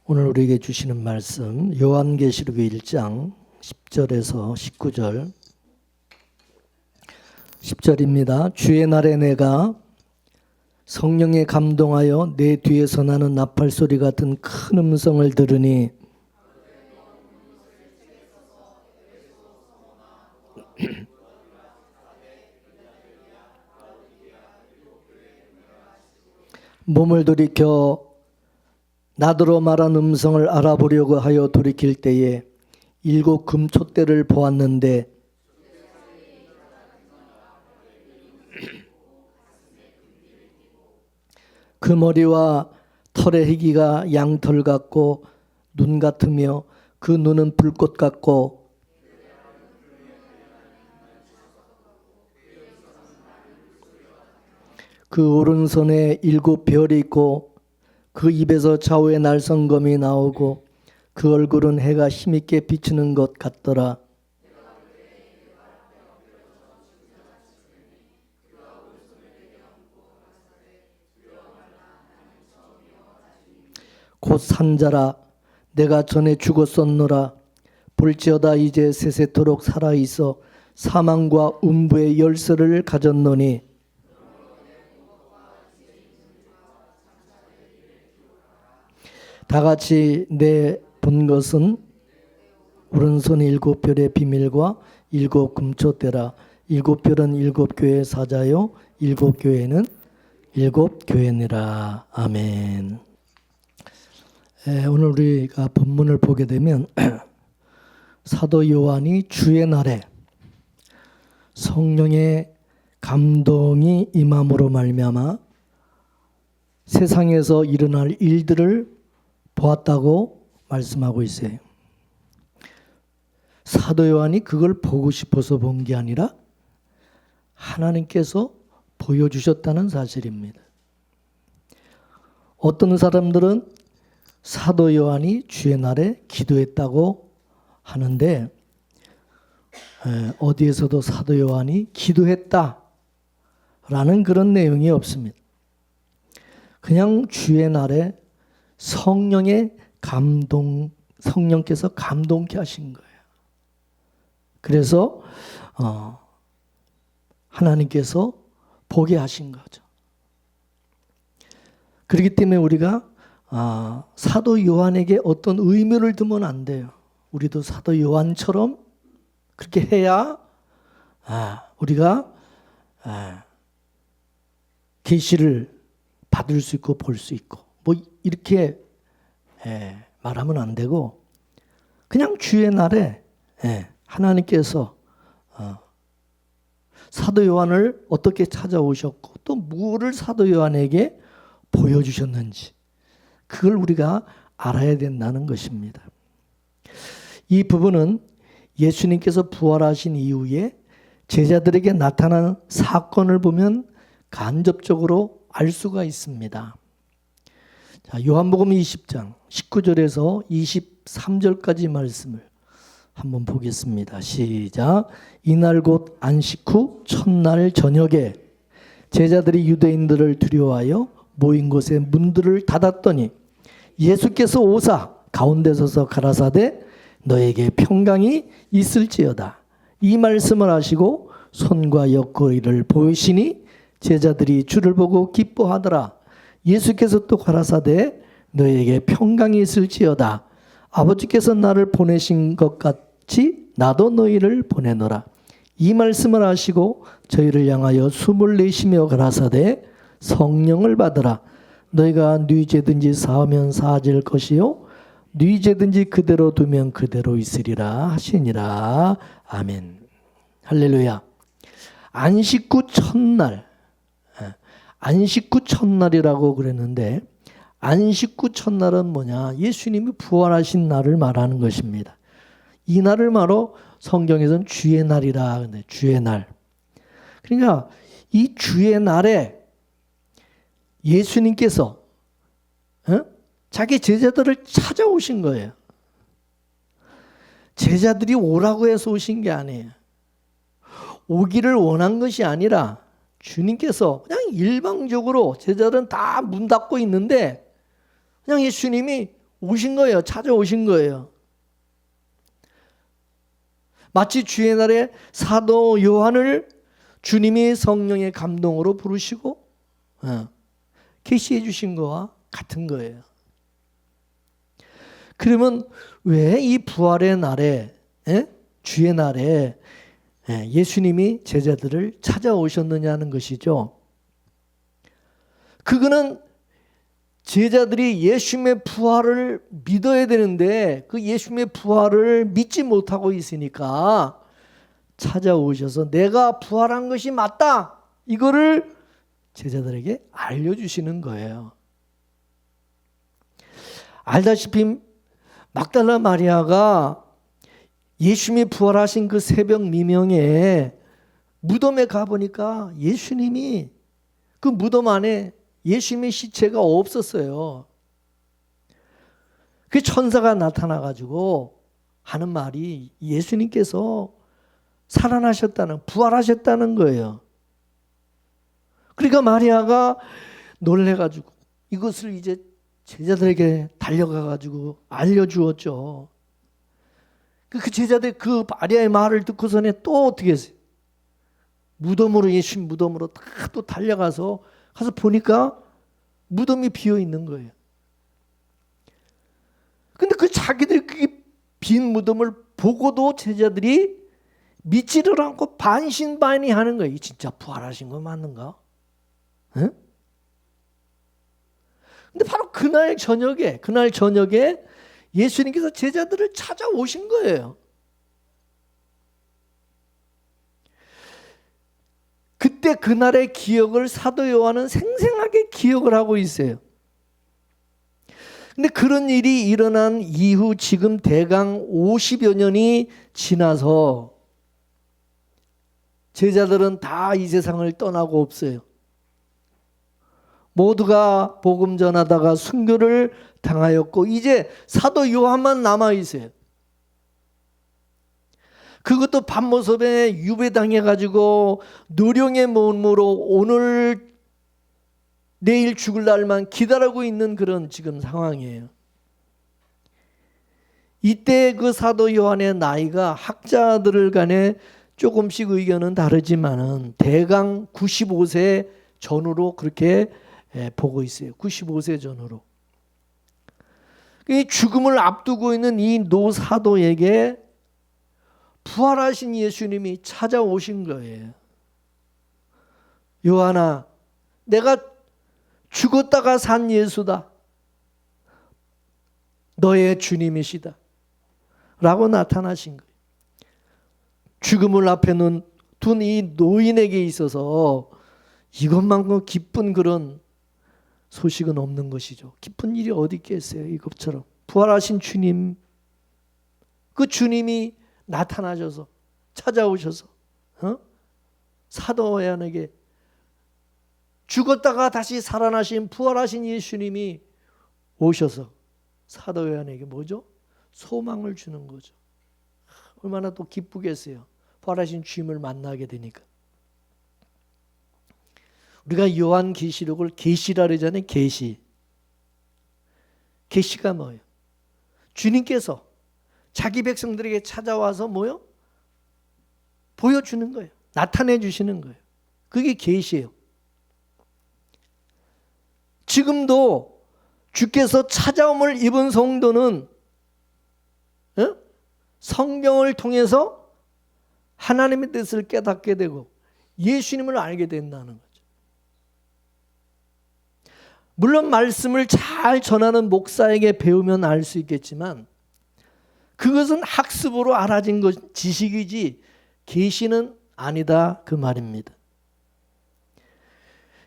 오늘 우리에게 주시는 말씀 요한계시록 1장 10절에서 19절 10절입니다. 주의 날에 내가 성령에 감동하여 내 뒤에서 나는 나팔 소리 같은 큰 음성을 들으니 몸을 돌이켜 나더러 말한 음성을 알아보려고 하여 돌이킬 때에 7 금촛대를 보았는데 그 머리와 털의 희기가 양털 같고 눈 같으며 그 눈은 불꽃 같고 그 오른손에 7 별이 있고 그 입에서 좌우에 날성검이 나오고 그 얼굴은 해가 힘있게 비추는 것 같더라. 곧 산자라 내가 전에 죽었었노라. 볼지어다 이제 세세토록 살아있어 사망과 음부의 열쇠를 가졌노니 다같이 내 본 것은 오른손 7 별의 비밀과 7 금촛대라. 7 별은 7 교회의 사자요 7 교회는 7 교회니라. 아멘. 오늘 우리가 본문을 보게 되면 사도 요한이 주의 날에 성령의 감동이 임함으로 말미암아 세상에서 일어날 일들을 보았다고 말씀하고 있어요. 사도 요한이 그걸 보고 싶어서 본 게 아니라 하나님께서 보여주셨다는 사실입니다. 어떤 사람들은 사도 요한이 주의 날에 기도했다고 하는데 어디에서도 사도 요한이 기도했다라는 그런 내용이 없습니다. 그냥 주의 날에 성령께서 감동케 하신 거예요. 그래서 하나님께서 보게 하신 거죠. 그렇기 때문에 우리가 사도 요한에게 어떤 의무를 두면 안 돼요. 우리도 사도 요한처럼 그렇게 해야 우리가 계시를 받을 수 있고 볼 수 있고 뭐 이렇게 말하면 안 되고 그냥 주의 날에 하나님께서 사도 요한을 어떻게 찾아오셨고 또 무엇을 사도 요한에게 보여주셨는지 그걸 우리가 알아야 된다는 것입니다. 이 부분은 예수님께서 부활하신 이후에 제자들에게 나타난 사건을 보면 간접적으로 알 수가 있습니다. 자, 요한복음 20장 19절에서 23절까지 말씀을 한번 보겠습니다. 시작. 이날 곧 안식 후 첫날 저녁에 제자들이 유대인들을 두려워하여 모인 곳에 문들을 닫았더니 예수께서 오사 가운데 서서 가라사대 너에게 평강이 있을지어다. 이 말씀을 하시고 손과 옆구리를 보이시니 제자들이 주를 보고 기뻐하더라. 예수께서 또 가라사대 너에게 평강이 있을지어다. 아버지께서 나를 보내신 것 같이 나도 너희를 보내노라. 이 말씀을 하시고 저희를 향하여 숨을 내쉬며 가라사대 성령을 받으라. 너희가 네 죄든지 사하면 사하질 것이요 네 죄든지 그대로 두면 그대로 있으리라 하시니라. 아멘. 할렐루야. 안식 후 첫날, 안식 후 첫날이라고 그랬는데 안식 후 첫날은 뭐냐? 예수님이 부활하신 날을 말하는 것입니다. 이 날을 말로 성경에서는 주의 날이라 그러는데 주의 날. 그러니까 이 주의 날에 예수님께서 자기 제자들을 찾아오신 거예요. 제자들이 오라고 해서 오신 게 아니에요. 오기를 원한 것이 아니라 주님께서 그냥 일방적으로 제자들은 다 문 닫고 있는데 그냥 예수님이 오신 거예요. 찾아오신 거예요. 마치 주의 날에 사도 요한을 주님이 성령의 감동으로 부르시고 계시해 주신 거와 같은 거예요. 그러면 왜 이 부활의 날에, 주의 날에 예수님이 제자들을 찾아오셨느냐는 것이죠. 그거는 제자들이 예수님의 부활을 믿어야 되는데 그 예수님의 부활을 믿지 못하고 있으니까 찾아오셔서 내가 부활한 것이 맞다, 이거를 제자들에게 알려주시는 거예요. 알다시피 막달라 마리아가 예수님이 부활하신 그 새벽 미명에 무덤에 가보니까 예수님이 그 무덤 안에 예수님의 시체가 없었어요. 그 천사가 나타나가지고 하는 말이 예수님께서 살아나셨다는, 부활하셨다는 거예요. 그러니까 마리아가 놀래가지고 이것을 이제 제자들에게 달려가가지고 알려주었죠. 그 제자들 그 마리아의 말을 듣고서는 또 어떻게 했어요? 무덤으로, 예수님 무덤으로 다 또 달려가서 가서 보니까 무덤이 비어 있는 거예요. 근데 그 자기들 그 빈 무덤을 보고도 제자들이 믿지를 않고 반신반의하는 거예요. 진짜 부활하신 거 맞는가? 응? 근데 바로 그날 저녁에 예수님께서 제자들을 찾아오신 거예요. 그때 그날의 기억을 사도 요한은 생생하게 기억을 하고 있어요. 근데 그런 일이 일어난 이후 지금 대강 50여 년이 지나서 제자들은 다 이 세상을 떠나고 없어요. 모두가 복음 전하다가 순교를 당하였고 이제 사도 요한만 남아 있어요. 그것도 밤모습에 유배당해가지고 노령의 몸으로 오늘 내일 죽을 날만 기다리고 있는 그런 지금 상황이에요. 이때 그 사도 요한의 나이가 학자들 간에 조금씩 의견은 다르지만은 대강 95세 전후로 그렇게 보고 있어요. 95세 전후로. 이 죽음을 앞두고 있는 이 노사도에게 부활하신 예수님이 찾아오신 거예요. 요한아, 내가 죽었다가 산 예수다. 너의 주님이시다. 라고 나타나신 거예요. 죽음을 앞에 둔 이 노인에게 있어서 이것만큼 기쁜 그런 소식은 없는 것이죠. 기쁜 일이 어디 있겠어요. 이것처럼 부활하신 주님, 그 주님이 나타나셔서 찾아오셔서 사도 요한에게 죽었다가 다시 살아나신 부활하신 예수님이 오셔서 사도 요한에게 뭐죠? 소망을 주는 거죠. 얼마나 또 기쁘겠어요. 부활하신 주님을 만나게 되니까. 우리가 요한계시록을 계시라 그러잖아요. 계시가 뭐예요? 주님께서 자기 백성들에게 찾아와서 뭐요? 보여주는 거예요. 나타내 주시는 거예요. 그게 계시예요. 지금도 주께서 찾아옴을 입은 성도는 성경을 통해서 하나님의 뜻을 깨닫게 되고 예수님을 알게 된다는 거죠. 물론 말씀을 잘 전하는 목사에게 배우면 알 수 있겠지만 그것은 학습으로 알아진 지식이지 계시는 아니다, 그 말입니다.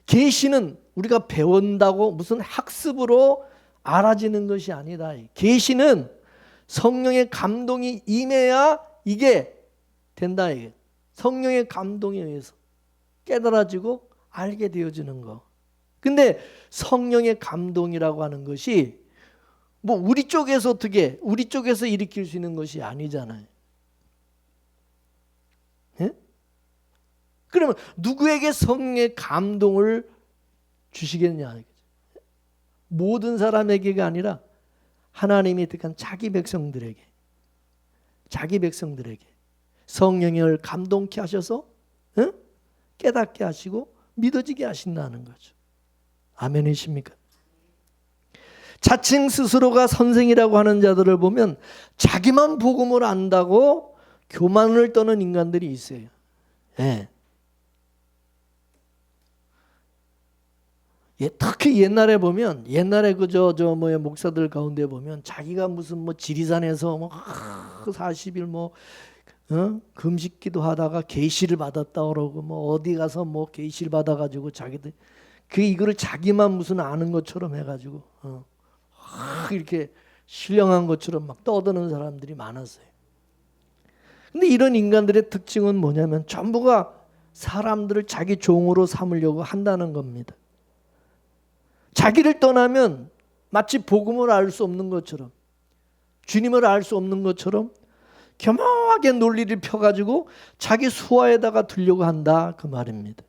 계시는 우리가 배운다고 무슨 학습으로 알아지는 것이 아니다. 계시는 성령의 감동이 임해야 이게 된다. 이게 성령의 감동에 의해서 깨달아지고 알게 되어지는 거. 근데 성령의 감동이라고 하는 것이 뭐 우리 쪽에서 일으킬 수 있는 것이 아니잖아요. 예? 그러면 누구에게 성령의 감동을 주시겠냐? 모든 사람에게가 아니라 하나님이 택한 자기 백성들에게 성령을 감동케 하셔서 깨닫게 하시고 믿어지게 하신다는 거죠. 아멘이십니까? 자칭 스스로가 선생이라고 하는 자들을 보면 자기만 복음을 안다고 교만을 떠는 인간들이 있어요. 예. 특히 옛날에 보면 목사들 가운데 보면 자기가 무슨 지리산에서 40일 금식기도 하다가 계시를 받았다 그러고 어디 가서 계시를 받아가지고 자기들 이거를 자기만 무슨 아는 것처럼 해가지고 이렇게 신령한 것처럼 막 떠드는 사람들이 많았어요. 근데 이런 인간들의 특징은 뭐냐면 전부가 사람들을 자기 종으로 삼으려고 한다는 겁니다. 자기를 떠나면 마치 복음을 알 수 없는 것처럼, 주님을 알 수 없는 것처럼 겸허하게 논리를 펴가지고 자기 수하에다가 두려고 한다 그 말입니다.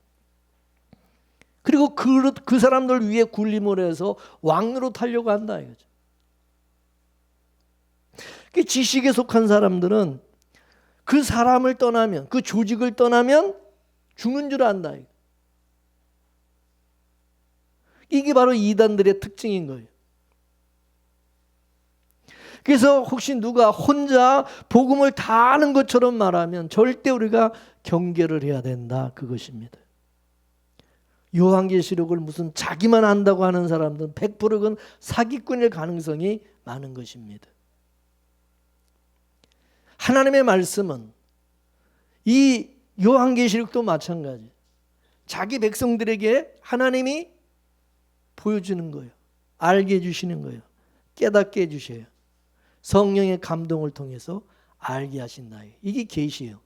그리고 그 사람들 위에 군림을 해서 왕으로 타려고 한다 이거죠. 지식에 속한 사람들은 그 사람을 떠나면, 그 조직을 떠나면 죽는 줄 안다. 이게 바로 이단들의 특징인 거예요. 그래서 혹시 누가 혼자 복음을 다 아는 것처럼 말하면 절대 우리가 경계를 해야 된다 그것입니다. 요한계시록을 무슨 자기만 안다고 하는 사람들은 100%는 사기꾼일 가능성이 많은 것입니다. 하나님의 말씀은 이 요한계시록도 마찬가지. 자기 백성들에게 하나님이 보여주는 거예요. 알게 해주시는 거예요. 깨닫게 해주셔요. 성령의 감동을 통해서 알게 하신다. 이게 계시예요.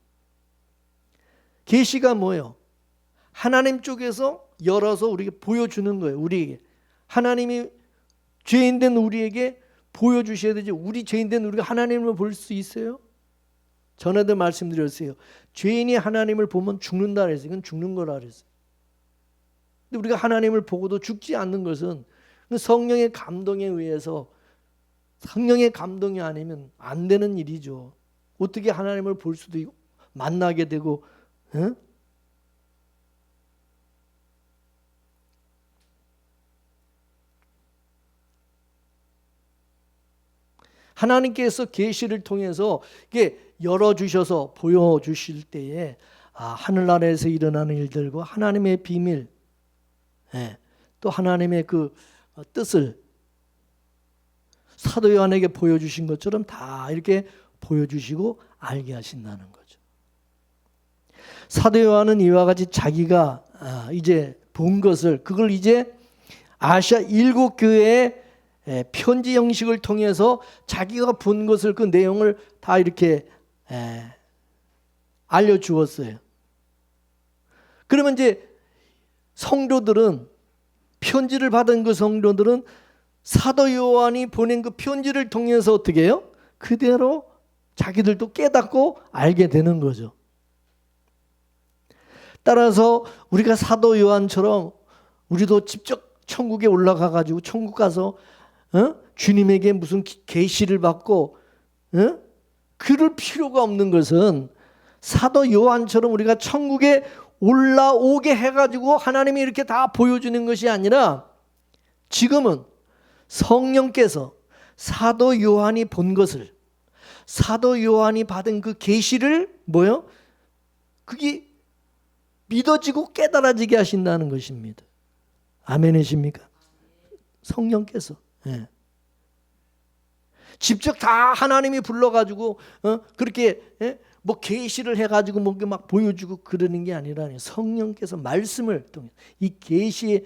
계시가 뭐예요? 하나님 쪽에서 열어서 우리에게 보여주는 거예요. 우리에게. 하나님이 죄인된 우리에게 보여주셔야 되지. 우리 죄인된 우리가 하나님을 볼 수 있어요? 전에도 말씀드렸어요. 죄인이 하나님을 보면 죽는다 그랬어요. 이건 죽는 거라 그랬어요. 근데 우리가 하나님을 보고도 죽지 않는 것은 성령의 감동에 의해서, 성령의 감동이 아니면 안 되는 일이죠. 어떻게 하나님을 볼 수도 있고 만나게 되고, 하나님께서 계시를 통해서 이게 열어주셔서 보여주실 때에 하늘나라에서 일어나는 일들과 하나님의 비밀, 또 하나님의 그 뜻을 사도 요한에게 보여주신 것처럼 다 이렇게 보여주시고 알게 하신다는 거죠. 사도 요한은 이와 같이 자기가 이제 본 것을, 그걸 이제 아시아 7교회에 편지 형식을 통해서 자기가 본 것을, 그 내용을 다 이렇게 알려주었어요. 그러면 이제 성도들은, 편지를 받은 그 성도들은 사도 요한이 보낸 그 편지를 통해서 어떻게 해요? 그대로 자기들도 깨닫고 알게 되는 거죠. 따라서 우리가 사도 요한처럼 우리도 직접 천국에 올라가 가지고 천국 가서 주님에게 무슨 계시를 받고 그럴 필요가 없는 것은, 사도 요한처럼 우리가 천국에 올라오게 해가지고 하나님이 이렇게 다 보여주는 것이 아니라, 지금은 성령께서 사도 요한이 본 것을, 사도 요한이 받은 그 계시를 그게 믿어지고 깨달아지게 하신다는 것입니다. 아멘이십니까? 성령께서 직접 다 하나님이 불러가지고 그렇게 계시를 해가지고 막 보여주고 그러는 게 아니라, 성령께서 말씀을 통해 이 계시의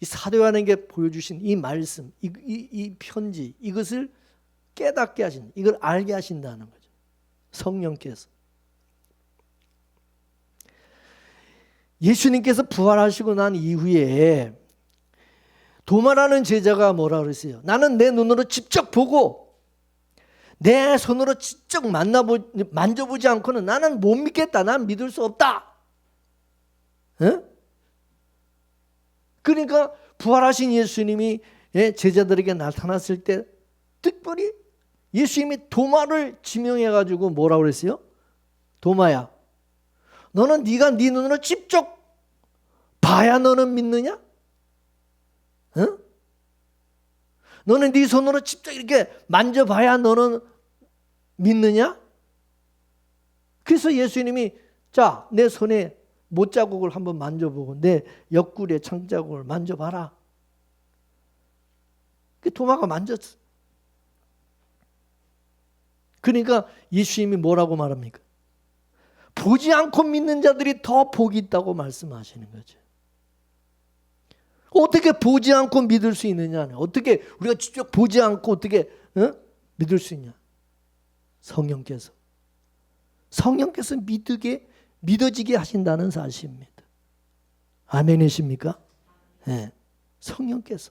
이 사도 요한에게 보여주신 이 말씀, 이 편지, 이것을 깨닫게 하신, 이걸 알게 하신다는 거죠. 성령께서. 예수님께서 부활하시고 난 이후에 도마라는 제자가 뭐라 그랬어요? 나는 내 눈으로 직접 보고 내 손으로 직접 만져보지 않고는 나는 못 믿겠다. 난 믿을 수 없다. 그러니까 부활하신 예수님이 제자들에게 나타났을 때 특별히 예수님이 도마를 지명해 가지고 뭐라고 그랬어요? 도마야, 너는 네가 네 눈으로 직접 봐야 너는 믿느냐? 응? 너는 네 손으로 직접 이렇게 만져봐야 너는 믿느냐? 그래서 예수님이 자, 내 손에 못자국을 한번 만져보고 내 옆구리에 창자국을 만져봐라. 그 도마가 만졌어. 그러니까 예수님이 뭐라고 말합니까? 보지 않고 믿는 자들이 더 복이 있다고 말씀하시는 거죠. 어떻게 보지 않고 믿을 수 있느냐? 어떻게 우리가 직접 보지 않고 어떻게 믿을 수 있냐? 성령께서 믿어지게 하신다는 사실입니다. 아멘이십니까? 네. 성령께서.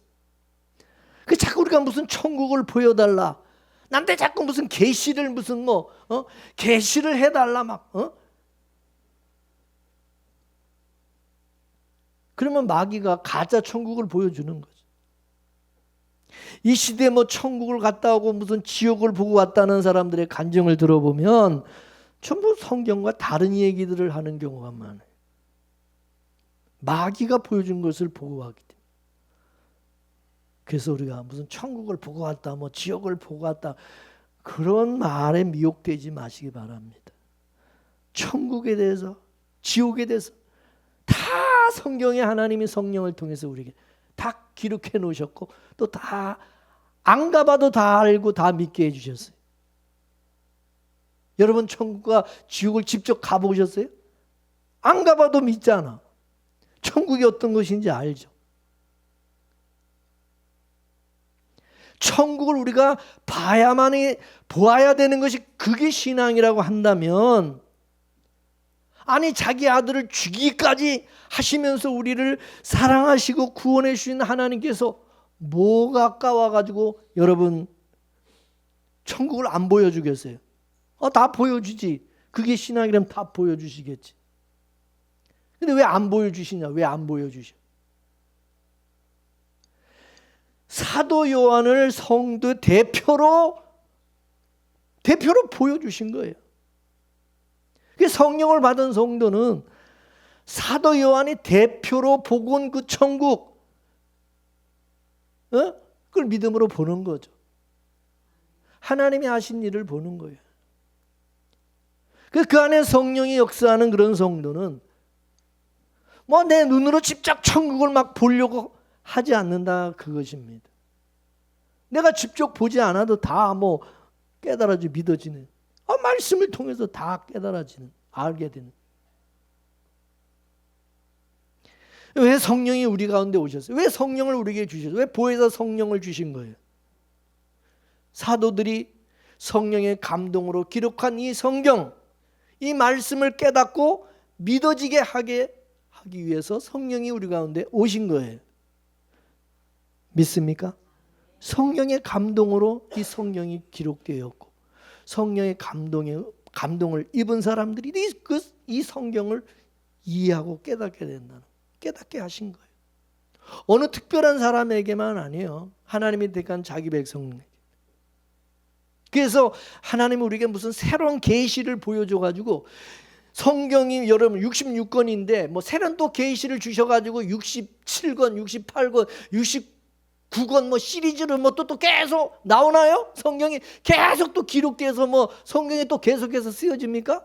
그 자꾸 우리가 무슨 천국을 보여달라. 난데 자꾸 무슨 계시를 무슨 계시를 해달라 막. 그러면 마귀가 가짜 천국을 보여주는 거죠. 이 시대에 천국을 갔다 오고 무슨 지옥을 보고 왔다는 사람들의 간증을 들어보면 전부 성경과 다른 얘기들을 하는 경우가 많아요. 마귀가 보여준 것을 보고 왔기 때문에. 그래서 우리가 무슨 천국을 보고 왔다, 지옥을 보고 왔다, 그런 말에 미혹되지 마시기 바랍니다. 천국에 대해서, 지옥에 대해서 다 성경에 하나님이 성령을 통해서 우리에게 다 기록해 놓으셨고 또 다 안 가봐도 다 알고 다 믿게 해주셨어요. 여러분 천국과 지옥을 직접 가보셨어요? 안 가봐도 믿잖아. 천국이 어떤 것인지 알죠. 천국을 우리가 보아야 되는 것이 그게 신앙이라고 한다면, 아니 자기 아들을 죽이기까지 하시면서 우리를 사랑하시고 구원해 주신 하나님께서 뭐가 아까워가지고 여러분 천국을 안 보여주겠어요? 다 보여주지. 그게 신앙이라면 다 보여주시겠지. 근데 왜 안 보여주시냐? 왜 안 보여주셔? 사도 요한을 성도 대표로 보여주신 거예요. 성령을 받은 성도는 사도 요한이 대표로 보고 온 그 천국, 그걸 믿음으로 보는 거죠. 하나님이 하신 일을 보는 거예요. 그 안에 성령이 역사하는 그런 성도는 내 눈으로 직접 천국을 막 보려고 하지 않는다, 그것입니다. 내가 직접 보지 않아도 다 깨달아지 믿어지는, 말씀을 통해서 다 깨달아지는, 알게 되는. 왜 성령이 우리 가운데 오셨어요? 왜 성령을 우리에게 주셨어요? 왜 보혜사 성령을 주신 거예요? 사도들이 성령의 감동으로 기록한 이 성경, 이 말씀을 깨닫고 믿어지게 하기 위해서 성령이 우리 가운데 오신 거예요. 믿습니까? 성령의 감동으로 이 성경이 기록되었고 성령의 감동을 입은 사람들이 이 성경을 이해하고 깨닫게 된다는, 깨닫게 하신 거예요. 어느 특별한 사람에게만 아니에요. 하나님이 택한 자기 백성에게. 그래서 하나님은 우리에게 무슨 새로운 계시를 보여줘가지고, 성경이 여러분 66권인데 새로운 또 계시를 주셔가지고 67권, 68권, 69권 시리즈로 또 계속 나오나요? 성경이 계속 또 기록돼서 성경이 또 계속해서 쓰여집니까?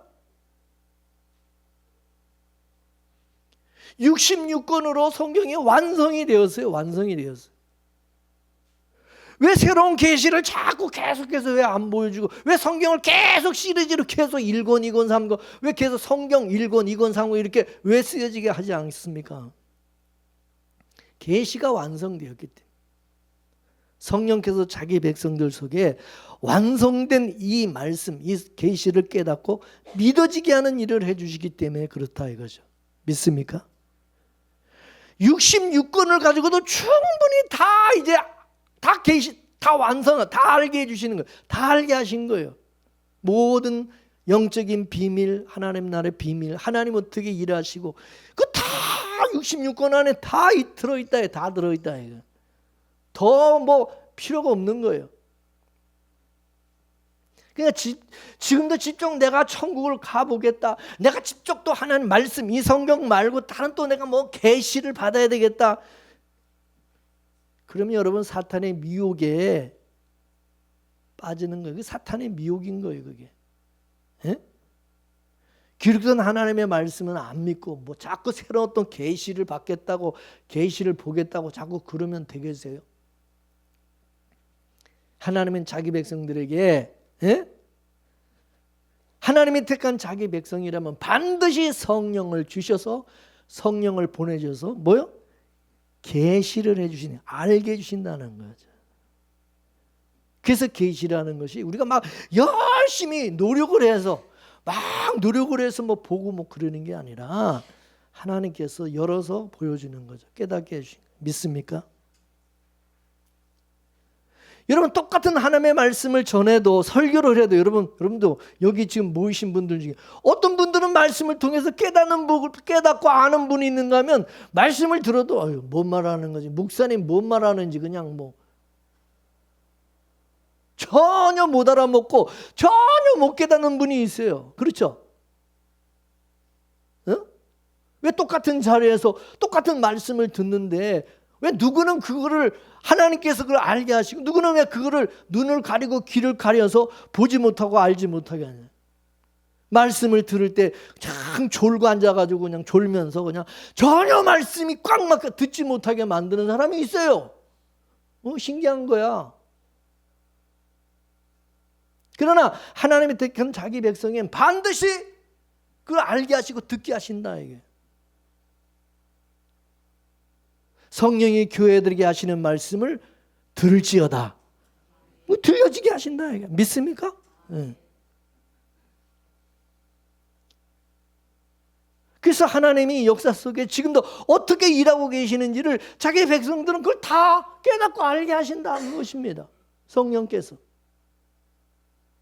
66권으로 성경이 완성이 되었어요. 완성이 되었어요. 왜 새로운 계시를 자꾸 계속해서 왜 안 보여주고, 왜 성경을 계속 시리즈로 계속 1권, 2권, 3권, 왜 계속 성경 1권, 2권, 3권 이렇게 왜 쓰여지게 하지 않습니까? 계시가 완성되었기 때문에. 성령께서 자기 백성들 속에 완성된 이 말씀, 이 계시를 깨닫고 믿어지게 하는 일을 해주시기 때문에 그렇다 이거죠. 믿습니까? 66권을 가지고도 충분히 다 이제 다 계시, 다 완성, 다 알게 해주시는 거예요. 다 알게 하신 거예요. 모든 영적인 비밀, 하나님 나라의 비밀, 하나님 어떻게 일하시고, 그 다 66권 안에 다 들어있다, 다 들어있다. 이거. 더 뭐 필요가 없는 거예요. 그냥 지금도 직접 내가 천국을 가보겠다. 내가 직접 또 하나님 말씀, 이 성경 말고 다른 또 내가 뭐 계시를 받아야 되겠다. 그러면 여러분 사탄의 미혹에 빠지는 거예요. 그게 사탄의 미혹인 거예요, 그게. 예? 기록된 하나님의 말씀은 안 믿고 뭐 자꾸 새로운 어떤 계시를 받겠다고, 계시를 보겠다고 자꾸 그러면 되겠어요? 하나님은 자기 백성들에게, 예? 하나님이 택한 자기 백성이라면 반드시 성령을 주셔서, 성령을 보내줘서 뭐요? 계시를 해주시네, 알게 해주신다는 거죠. 그래서 계시라는 것이 우리가 막 열심히 노력을 해서 뭐 보고 뭐 그러는 게 아니라 하나님께서 열어서 보여주는 거죠. 깨닫게 해주신 거예요. 믿습니까? 여러분 똑같은 하나님의 말씀을 전해도, 설교를 해도 여러분도 여기 지금 모이신 분들 중에 어떤 분들은 말씀을 통해서 깨닫고 아는 분이 있는가 하면 말씀을 들어도 뭔 말하는 거지, 목사님 뭔 말하는지 그냥 뭐 전혀 못 알아먹고 전혀 못 깨닫는 분이 있어요. 그렇죠? 어? 왜 똑같은 자리에서 똑같은 말씀을 듣는데 왜 누구는 그거를 하나님께서 그걸 알게 하시고 누구는 왜 그거를 눈을 가리고 귀를 가려서 보지 못하고 알지 못하게 하냐. 말씀을 들을 때 참 졸고 앉아가지고 그냥 졸면서 그냥 전혀 말씀이 꽉 막혀 듣지 못하게 만드는 사람이 있어요. 신기한 거야. 그러나 하나님이 택한 자기 백성엔 반드시 그걸 알게 하시고 듣게 하신다 이게. 성령이 교회들에게 하시는 말씀을 들을지어다. 들려지게 하신다 이게. 믿습니까? 네. 그래서 하나님이 역사 속에 지금도 어떻게 일하고 계시는지를 자기 백성들은 그걸 다 깨닫고 알게 하신다는 것입니다. 성령께서.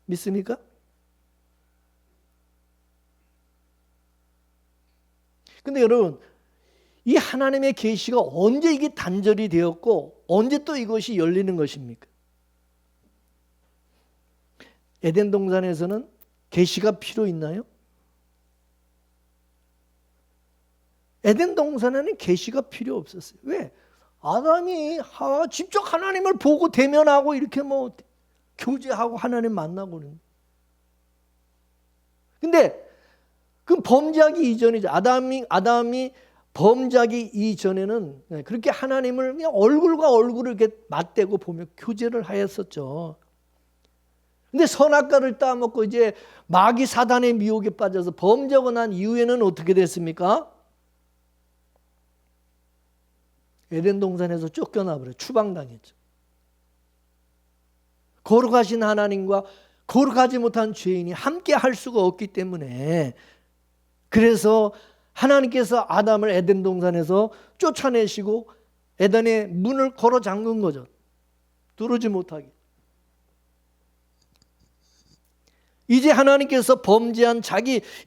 믿습니까? 근데 여러분, 이 하나님의 계시가 언제 이게 단절이 되었고 언제 또 이것이 열리는 것입니까? 에덴 동산에서는 계시가 필요 있나요? 에덴 동산에는 계시가 필요 없었어요. 왜? 아담이 직접 하나님을 보고 대면하고 이렇게 뭐 교제하고 하나님 만나고 그러는. 근데 그 범죄하기 이전이죠. 아담이 범죄하기 이전에는 그렇게 하나님을 그냥 얼굴과 얼굴을 이렇게 맞대고 보며 교제를 하였었죠. 근데 선악과를 따먹고 이제 마귀 사단의 미혹에 빠져서 범죄하고 난 이후에는 어떻게 됐습니까? 에덴 동산에서 쫓겨나 버려 추방당했죠. 거룩하신 하나님과 거룩하지 못한 죄인이 함께 할 수가 없기 때문에 그래서 하나님께서 아담을 에덴 동산에서 쫓아내시고 에덴의 문을 걸어 잠근 거죠. 들어오지 못하게. 이제 하나님께서 범죄한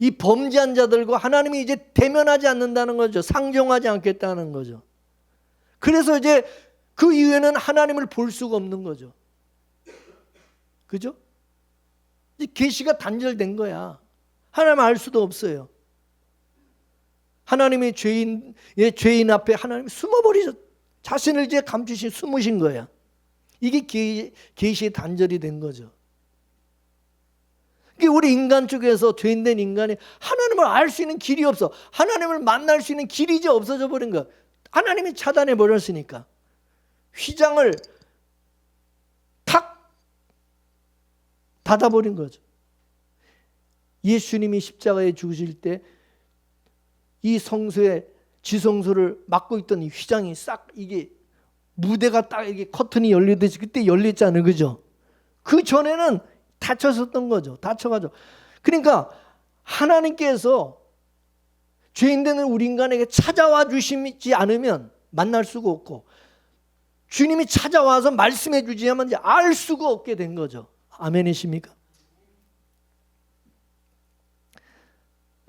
이 범죄한 자들과 하나님이 이제 대면하지 않는다는 거죠. 상종하지 않겠다는 거죠. 그래서 이제 그 이후에는 하나님을 볼 수가 없는 거죠. 그죠? 계시가 단절된 거야. 하나님 알 수도 없어요. 하나님의 죄인 앞에 하나님이 숨어버리셨. 자신을 이제 감추신 숨으신 거야. 이게 계시의 단절이 된 거죠. 우리 인간 쪽에서 죄인된 인간이 하나님을 알 수 있는 길이 없어. 하나님을 만날 수 있는 길이 이제 없어져 버린 거야. 하나님이 차단해 버렸으니까. 휘장을 탁 닫아버린 거죠. 예수님이 십자가에 죽으실 때 이 성소의 지성소를 막고 있던 이 휘장이 싹 이게 무대가 딱 이게 커튼이 열리듯이 그때 열렸잖아요. 그죠? 그 전에는 닫혔었던 거죠. 닫혀가지고. 그러니까 하나님께서 죄인 되는 우리 인간에게 찾아와 주시지 않으면 만날 수가 없고 주님이 찾아와서 말씀해 주지 않으면 이제 알 수가 없게 된 거죠. 아멘이십니까?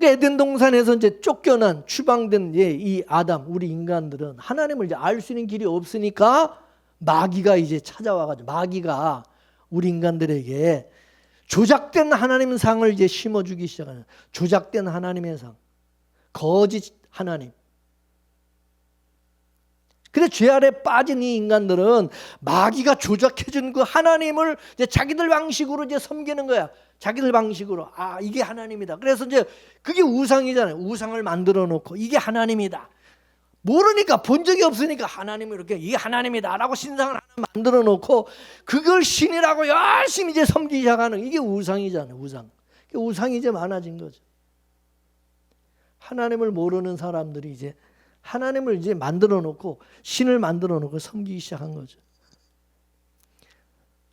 에덴 동산에서 이제 쫓겨난 추방된 이 아담 우리 인간들은 하나님을 이제 알 수 있는 길이 없으니까 마귀가 이제 찾아와가지고 마귀가 우리 인간들에게 조작된 하나님의 상을 이제 심어주기 시작하는, 조작된 하나님의 상, 거짓 하나님. 근데 죄 아래 빠진 이 인간들은 마귀가 조작해준 그 하나님을 이제 자기들 방식으로 이제 섬기는 거야. 자기들 방식으로. 아, 이게 하나님이다. 그래서 이제 그게 우상이잖아요. 우상을 만들어 놓고 이게 하나님이다. 모르니까, 본 적이 없으니까 하나님을 이렇게 이게 하나님이다 라고 신상을 하나 만들어 놓고 그걸 신이라고 열심히 이제 섬기기 시작하는, 이게 우상이잖아요. 우상이 이제 많아진 거죠. 하나님을 모르는 사람들이 이제 하나님을 이제 만들어 놓고 신을 만들어 놓고 섬기기 시작한 거죠.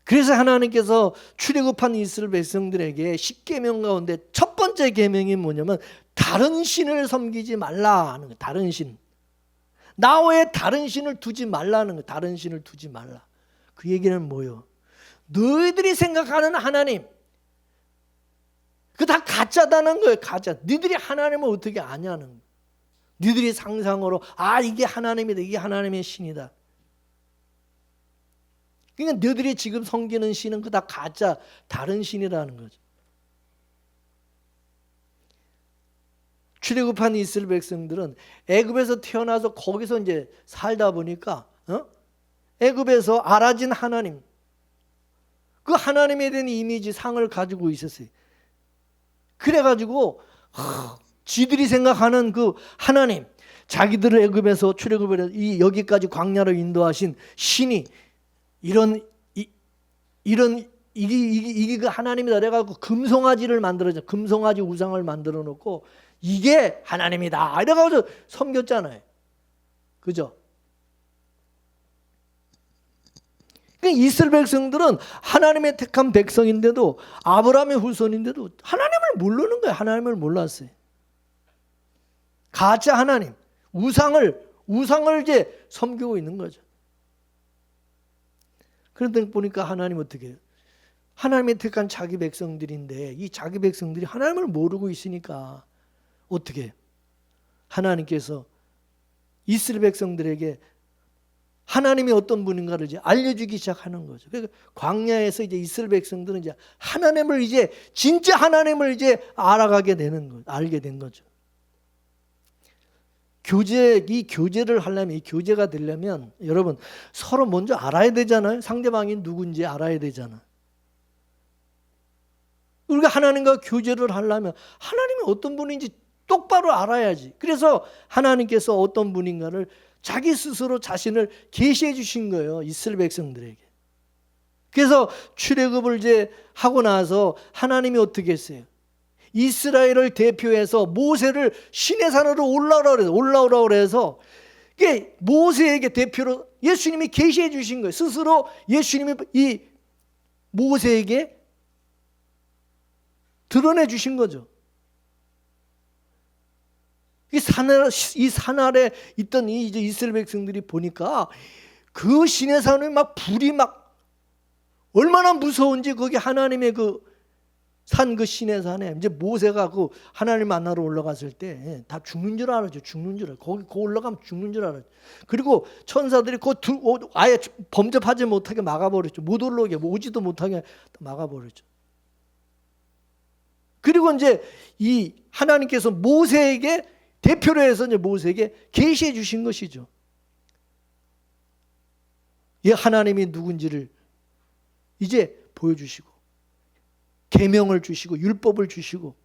그래서 하나님께서 출애굽한 이스라엘 백성들에게 10계명 가운데 첫 번째 계명이 뭐냐면 다른 신을 섬기지 말라 하는 거예요. 다른 신. 나 외에 다른 신을 두지 말라는 거예요. 다른 신을 두지 말라. 그 얘기는 뭐예요? 너희들이 생각하는 하나님, 그 다 가짜다는 거예요. 가짜. 너희들이 하나님을 어떻게 아냐는 거예요. 너희들이 상상으로 아, 이게 하나님이다, 이게 하나님의 신이다. 그러니까 너희들이 지금 섬기는 신은 그 다 가짜, 다른 신이라는 거죠. 출애굽한 이스라엘 백성들은 애굽에서 태어나서 거기서 이제 살다 보니까 애굽에서 알아진 하나님, 그 하나님에 대한 이미지, 상을 가지고 있었어요. 그래가지고 지들이 생각하는 그 하나님, 자기들을 애굽에서 출애굽을 해서 여기까지 광야로 인도하신 신이 이게 그 하나님이다. 그래가지고 금송아지를 만들어줘. 금송아지 우상을 만들어 놓고 이게 하나님이다. 이래가지고 섬겼잖아요. 그죠? 그러니까 이스라엘 백성들은 하나님의 택한 백성인데도, 아브라함의 후손인데도 하나님을 모르는 거예요. 하나님을 몰랐어요. 가짜 하나님, 우상을 이제 섬기고 있는 거죠. 그러다 보니까 하나님 어떻게 해요? 하나님의 택한 자기 백성들인데 이 자기 백성들이 하나님을 모르고 있으니까 어떻게 해요? 하나님께서 이스라엘 백성들에게 하나님이 어떤 분인가를 이제 알려주기 시작하는 거죠. 그러니까 광야에서 이제 이스라엘 백성들은 이제 하나님을 이제 진짜 하나님을 이제 알아가게 되는 거, 알게 된 거죠. 이 교제를 하려면, 이 교제가 되려면 여러분 서로 먼저 알아야 되잖아요. 상대방이 누군지 알아야 되잖아. 우리가 하나님과 교제를 하려면 하나님이 어떤 분인지 똑바로 알아야지. 그래서 하나님께서 어떤 분인가를 자기 스스로 자신을 계시해 주신 거예요. 이스라엘 백성들에게. 그래서 출애굽을 이제 하고 나서 하나님이 어떻게 했어요? 이스라엘을 대표해서 모세를 시내산으로 올라오라 그래서 이게 모세에게 대표로 예수님이 계시해 주신 거예요. 스스로 예수님이 이 모세에게 드러내 주신 거죠. 이 산 아래 있던 이제 이스라엘 백성들이 보니까 그 시내산에 막 불이 막 얼마나 무서운지, 거기 하나님의 그 시내산에 이제 모세가 그 하나님 만나러 올라갔을 때 다 죽는 줄 알았죠. 죽는 줄 알았죠. 거기 올라가면 죽는 줄 알았죠. 그리고 천사들이 아예 범접하지 못하게 막아버렸죠. 못 올라오게, 오지도 못하게 막아버렸죠. 그리고 이제 이 하나님께서 모세에게 대표로 해서 이제 모세에게 계시해 주신 것이죠. 이 하나님이 누군지를 이제 보여주시고 계명을 주시고 율법을 주시고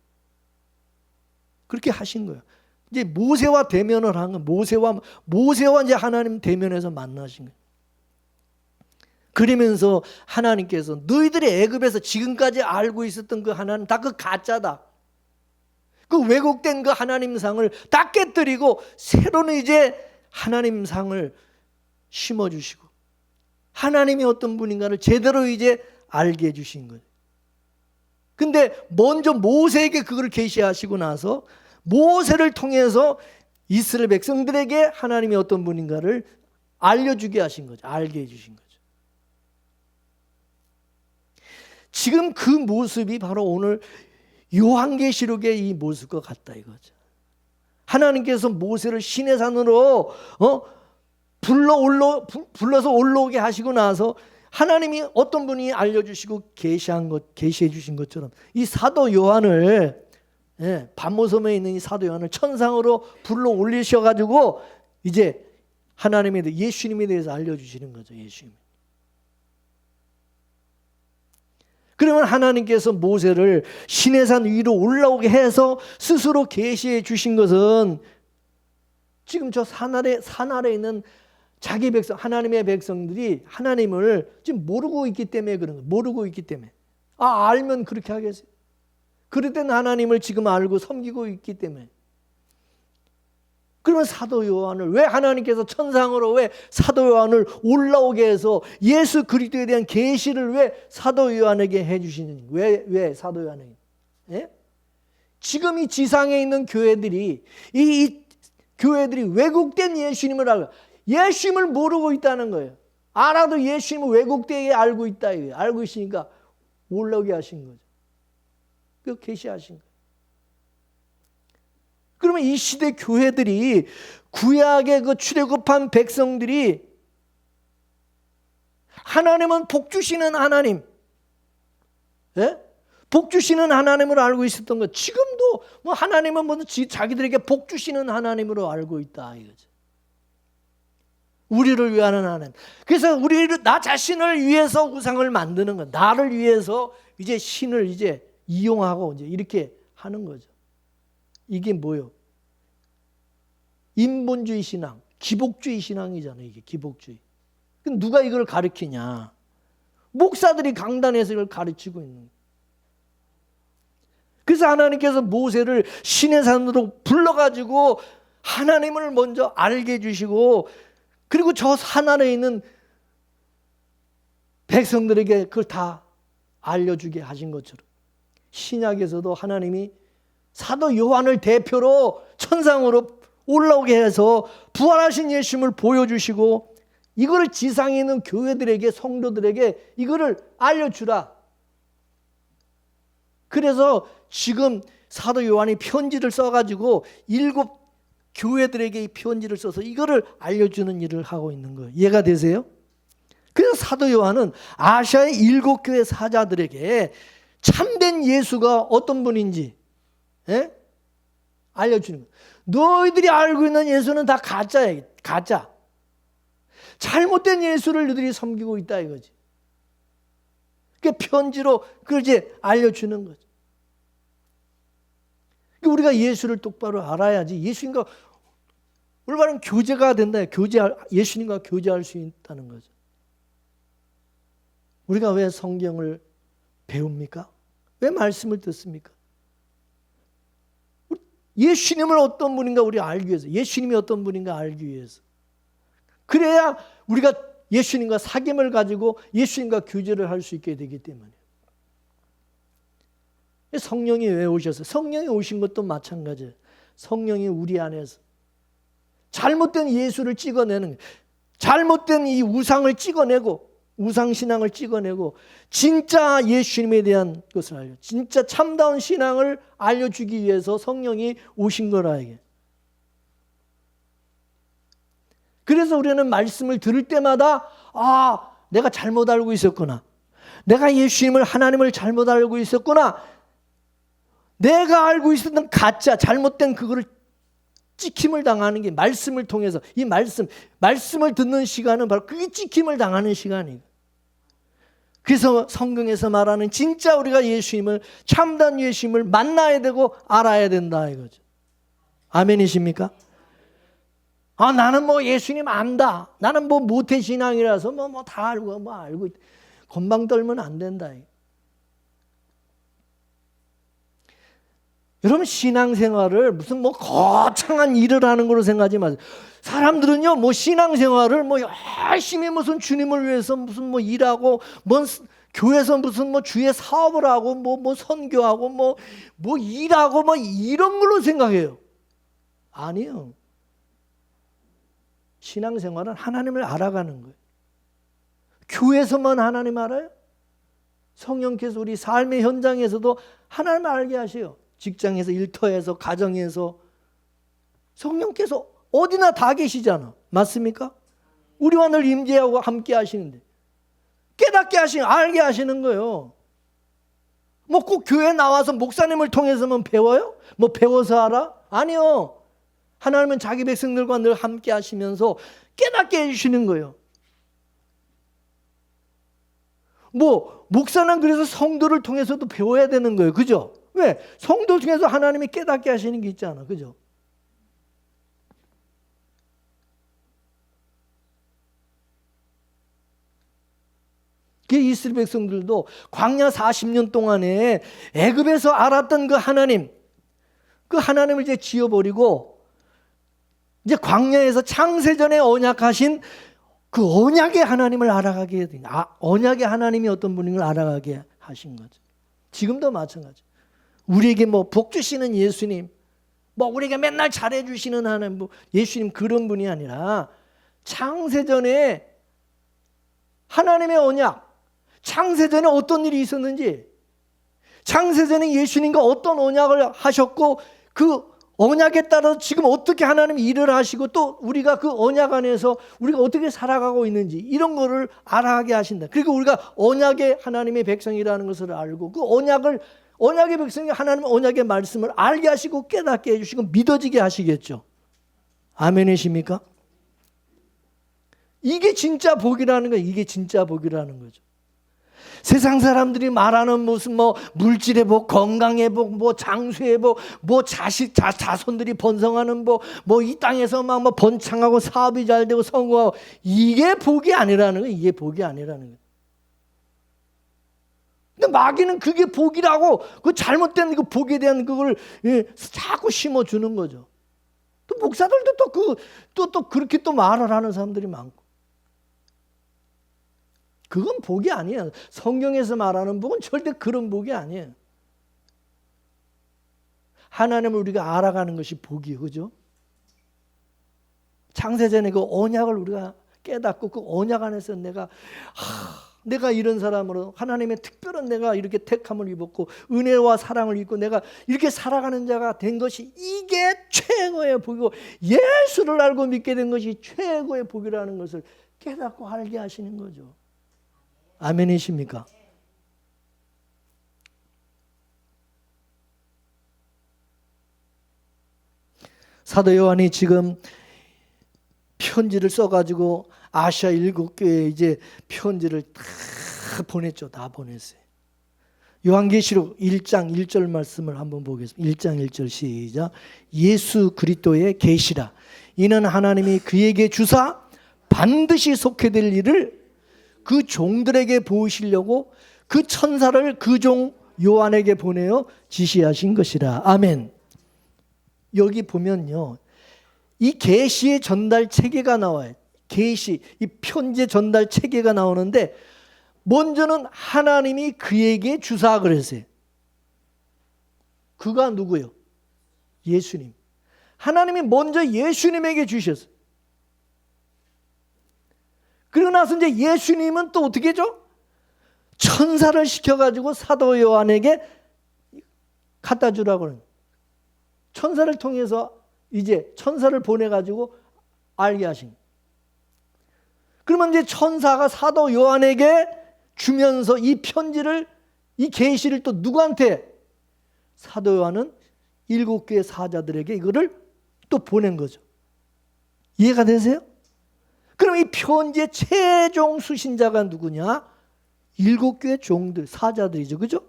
그렇게 하신 거예요. 이제 모세와 대면을 한 건 모세와 이제 하나님 대면에서 만나신 거예요. 그러면서 하나님께서 너희들이 애굽에서 지금까지 알고 있었던 그 하나님 다 그 가짜다. 그 왜곡된 그 하나님 상을 다 깨뜨리고 새로는 이제 하나님 상을 심어주시고 하나님이 어떤 분인가를 제대로 이제 알게 해주신 거예요. 근데 먼저 모세에게 그걸 계시하시고 나서 모세를 통해서 이스라엘 백성들에게 하나님이 어떤 분인가를 알려주게 하신 거죠. 알게 해주신 거죠. 지금 그 모습이 바로 오늘 요한계시록의 이 모습과 같다 이거죠. 하나님께서 모세를 시내산으로 불러서 올라오게 하시고 나서 하나님이 어떤 분이 알려주시고 계시해 주신 것처럼 이 사도 요한을, 반모섬에 있는 이 사도 요한을 천상으로 불러 올리셔가지고 이제 하나님에 대해, 예수님에 대해서 알려주시는 거죠. 예수님. 그러면 하나님께서 모세를 시내산 위로 올라오게 해서 스스로 계시해 주신 것은 지금 저 산 아래 있는 자기 백성, 하나님의 백성들이 하나님을 지금 모르고 있기 때문에 그런 거예요. 모르고 있기 때문에. 알면 그렇게 하겠어요? 그럴 때는 하나님을 지금 알고 섬기고 있기 때문에. 그러면 사도 요한을 왜 하나님께서 천상으로 왜 사도 요한을 올라오게 해서 예수 그리스도에 대한 계시를 왜 사도 요한에게 해주시는지, 왜 사도 요한에게? 지금 이 지상에 있는 교회들이 이 교회들이 왜곡된 예수님을 알고 예수님을 모르고 있다는 거예요. 알아도 예수님을 왜곡되게 알고 있다. 알고 있으니까 올라오게 하신 거죠. 그 계시하신 거예요. 그러면 이 시대 교회들이 구약의 그 출애굽한 백성들이 하나님은 복 주시는 하나님, 복 주시는 하나님으로 알고 있었던 것, 지금도 뭐 하나님은 뭐 자기들에게 복 주시는 하나님으로 알고 있다 이거죠. 우리를 위하는 하나님. 그래서 나 자신을 위해서 우상을 만드는 것, 나를 위해서 이제 신을 이제 이용하고 이제 이렇게 하는 거죠. 이게 뭐요? 인본주의 신앙, 기복주의 신앙이잖아요. 이게 기복주의. 누가 이걸 가르치냐? 목사들이 강단에서 이걸 가르치고 있는 거예요. 그래서 하나님께서 모세를 시내산으로 불러가지고 하나님을 먼저 알게 해주시고, 그리고 저 산 아래에 있는 백성들에게 그걸 다 알려주게 하신 것처럼 신약에서도 하나님이 사도 요한을 대표로 천상으로 올라오게 해서 부활하신 예수님을 보여주시고 이거를 지상에 있는 교회들에게, 성도들에게 이거를 알려주라. 그래서 지금 사도 요한이 편지를 써가지고 7 교회들에게 이 편지를 써서 이거를 알려주는 일을 하고 있는 거예요. 이해가 되세요? 그래서 사도 요한은 아시아의 7 교회 사자들에게 참된 예수가 어떤 분인지 알려주는 거예요. 너희들이 알고 있는 예수는 다 가짜야. 가짜. 잘못된 예수를 너희들이 섬기고 있다 이거지. 그 편지로 그걸 이제 알려주는 거죠. 우리가 예수를 똑바로 알아야지 예수님과 올바른 교제가 된다. 예수님과 교제할 수 있다는 거죠. 우리가 왜 성경을 배웁니까? 왜 말씀을 듣습니까? 예수님을 어떤 분인가 우리 알기 위해서, 예수님이 어떤 분인가 알기 위해서. 그래야 우리가 예수님과 사귐을 가지고 예수님과 교제를 할 수 있게 되기 때문에. 성령이 왜 오셨어요? 성령이 오신 것도 마찬가지예요. 성령이 우리 안에서 잘못된 예수를 찍어내는 거예요. 잘못된 이 우상을 찍어내고, 우상신앙을 찍어내고 진짜 예수님에 대한 것을 알려, 진짜 참다운 신앙을 알려주기 위해서 성령이 오신 거라 이게. 그래서 우리는 말씀을 들을 때마다 내가 잘못 알고 있었구나. 내가 예수님을, 하나님을 잘못 알고 있었구나. 내가 알고 있었던 가짜, 잘못된 그거를 찍힘을 당하는 게 말씀을 통해서, 이 말씀을 듣는 시간은 바로 그게 찍힘을 당하는 시간이에요. 그래서 성경에서 말하는 진짜 우리가 예수님을, 참된 예수님을 만나야 되고 알아야 된다 이거죠. 아멘이십니까? 나는 뭐 예수님 안다. 나는 뭐 모태신앙이라서 뭐 다 알고 알고 있다. 건방 떨면 안 된다. 여러분 신앙생활을 무슨 뭐 거창한 일을 하는 걸로 생각하지 마세요. 사람들은요 뭐 신앙생활을 뭐 열심히 무슨 주님을 위해서 무슨 뭐 일하고 교회에서 무슨 뭐 주의 사업을 하고 뭐 선교하고 뭐 일하고 뭐 이런 걸로 생각해요. 아니요. 신앙생활은 하나님을 알아가는 거예요. 교회에서만 하나님 알아요? 성령께서 우리 삶의 현장에서도 하나님을 알게 하세요. 직장에서, 일터에서, 가정에서 성령께서 어디나 다 계시잖아. 맞습니까? 우리와 늘 임재하고 함께 하시는데 깨닫게 하시는, 알게 하시는 거예요. 뭐 꼭 교회 나와서 목사님을 통해서만 배워요? 뭐 배워서 알아? 아니요. 하나님은 자기 백성들과 늘 함께 하시면서 깨닫게 해주시는 거예요. 뭐 목사는 그래서 성도를 통해서도 배워야 되는 거예요. 그죠? 왜? 성도를 통해서 하나님이 깨닫게 하시는 게 있잖아. 그죠? 그 이스라엘 백성들도 광야 40년 동안에 애굽에서 알았던 그 하나님, 그 하나님을 이제 지워버리고 이제 광야에서 창세전에 언약하신 그 언약의 하나님을 알아가게 해야 되냐. 언약의 하나님이 어떤 분인 걸 알아가게 하신 거죠. 지금도 마찬가지. 우리에게 뭐 복 주시는 예수님, 뭐 우리에게 맨날 잘해 주시는 하나님, 뭐 예수님 그런 분이 아니라 창세전에 하나님의 언약, 창세전에 어떤 일이 있었는지, 창세전에 예수님과 어떤 언약을 하셨고 그 언약에 따라서 지금 어떻게 하나님이 일을 하시고 또 우리가 그 언약 안에서 우리가 어떻게 살아가고 있는지 이런 거를 알아가게 하신다. 그리고 우리가 언약의 하나님의 백성이라는 것을 알고 그 언약의 백성이 하나님의 언약의 말씀을 알게 하시고 깨닫게 해주시고 믿어지게 하시겠죠. 아멘이십니까? 이게 진짜 복이라는 거예요. 이게 진짜 복이라는 거죠. 세상 사람들이 말하는 무슨 뭐 물질의 복, 건강의 복, 뭐 장수의 복, 뭐 자손들이 번성하는 복, 뭐 이 땅에서 막 뭐 번창하고 사업이 잘 되고 성공하고 이게 복이 아니라는 거예요. 이게 복이 아니라는 거예요. 근데 마귀는 그게 복이라고 그 잘못된 그 복에 대한 그걸 자꾸 심어주는 거죠. 또 목사들도 또 그렇게 또 말을 하는 사람들이 많고. 그건 복이 아니에요. 성경에서 말하는 복은 절대 그런 복이 아니에요. 하나님을 우리가 알아가는 것이 복이에요. 그죠? 창세전에 그 언약을 우리가 깨닫고 그 언약 안에서 내가 이런 사람으로 하나님의 특별한 내가 이렇게 택함을 입었고 은혜와 사랑을 입고 내가 이렇게 살아가는 자가 된 것이 이게 최고의 복이고 예수를 알고 믿게 된 것이 최고의 복이라는 것을 깨닫고 알게 하시는 거죠. 아멘이십니까? 사도 요한이 지금 편지를 써가지고 아시아 7교회에 이제 편지를 다 보냈죠. 다 보냈어요. 요한계시록 1장 1절 말씀을 한번 보겠습니다. 1장 1절 시작. 예수 그리스도의 계시라. 이는 하나님이 그에게 주사 반드시 속해 될 일을 그 종들에게 보이시려고 그 천사를 그 종 요한에게 보내어 지시하신 것이라. 아멘. 여기 보면요, 이 계시의 전달 체계가 나와요. 계시, 이 편지 전달 체계가 나오는데 먼저는 하나님이 그에게 주사 그랬어요. 그가 누구요? 예수님. 하나님이 먼저 예수님에게 주셨어요. 그리고 나서 이제 예수님은 또 어떻게 해죠? 천사를 시켜가지고 사도 요한에게 갖다 주라고 그래요. 천사를 통해서 이제 천사를 보내가지고 알게 하신 거예요. 그러면 이제 천사가 사도 요한에게 주면서 이 편지를, 이 계시를 또 누구한테? 사도 요한은 7교회 사자들에게 이거를 또 보낸 거죠. 이해가 되세요? 그럼 이 편지의 최종 수신자가 누구냐? 7교회 종들, 사자들이죠. 그죠?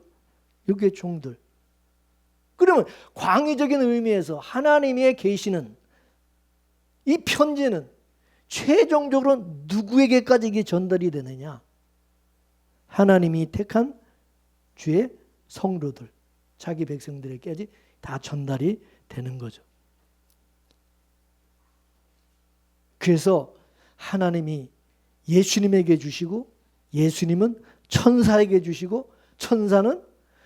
7교회 종들. 그러면 광의적인 의미에서 하나님의 계시는, 이 편지는 최종적으로 누구에게까지 이게 전달이 되느냐? 하나님이 택한 주의 성도들, 자기 백성들에게까지 다 전달이 되는 거죠. 그래서 하나님이 예수님에게 주시고 예수님은 천사에게 주시고 천사는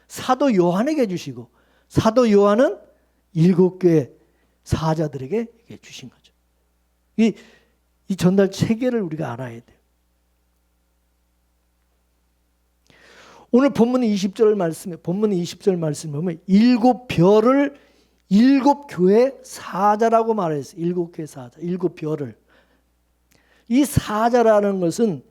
사도 요한에게 주시고 사도 요한은 7교회 사자들에게 주신 거죠. 이 전달 체계를 우리가 알아야 돼요. 오늘 본문 20절 말씀에, 본문 20절 말씀에 보면 7별을 7교회 사자라고 말했어요. 7교회 사자, 7별을. 이 사자라는 것은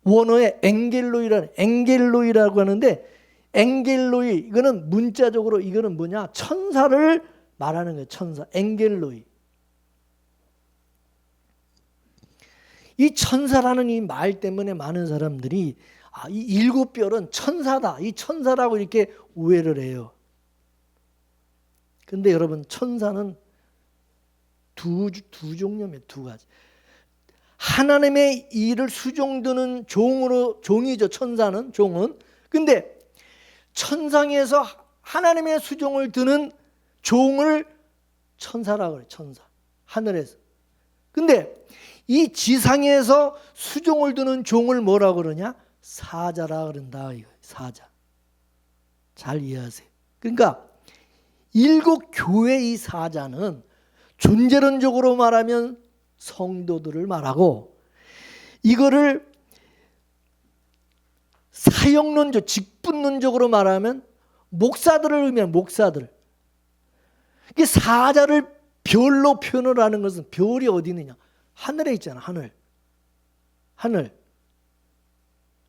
원어의 엥겔로이라고 하는데, 엥겔로이 이거는 문자적으로 이거는 뭐냐? 천사를 말하는 거예요. 천사, 엥겔로이. 이 천사라는 이 말 때문에 많은 사람들이 이 일곱 별은 천사다, 이 천사라고 이렇게 오해를 해요. 근데 여러분, 천사는 두 종류입니다. 두 가지. 하나님의 일을 수종드는 종이죠. 천사는, 종은. 근데 천상에서 하나님의 수종을 드는 종을 천사라고 그래요. 천사. 하늘에서. 근데 이 지상에서 수종을 드는 종을 뭐라고 그러냐? 사자라 그런다. 이거 사자. 잘 이해하세요. 그러니까 일곱 교회의 사자는 존재론적으로 말하면 성도들을 말하고, 이거를 사역론적, 직분론적으로 말하면 목사들을 의미하는 목사들. 이 사자를 별로 표현을 하는 것은, 별이 어디 있느냐? 하늘에 있잖아. 하늘.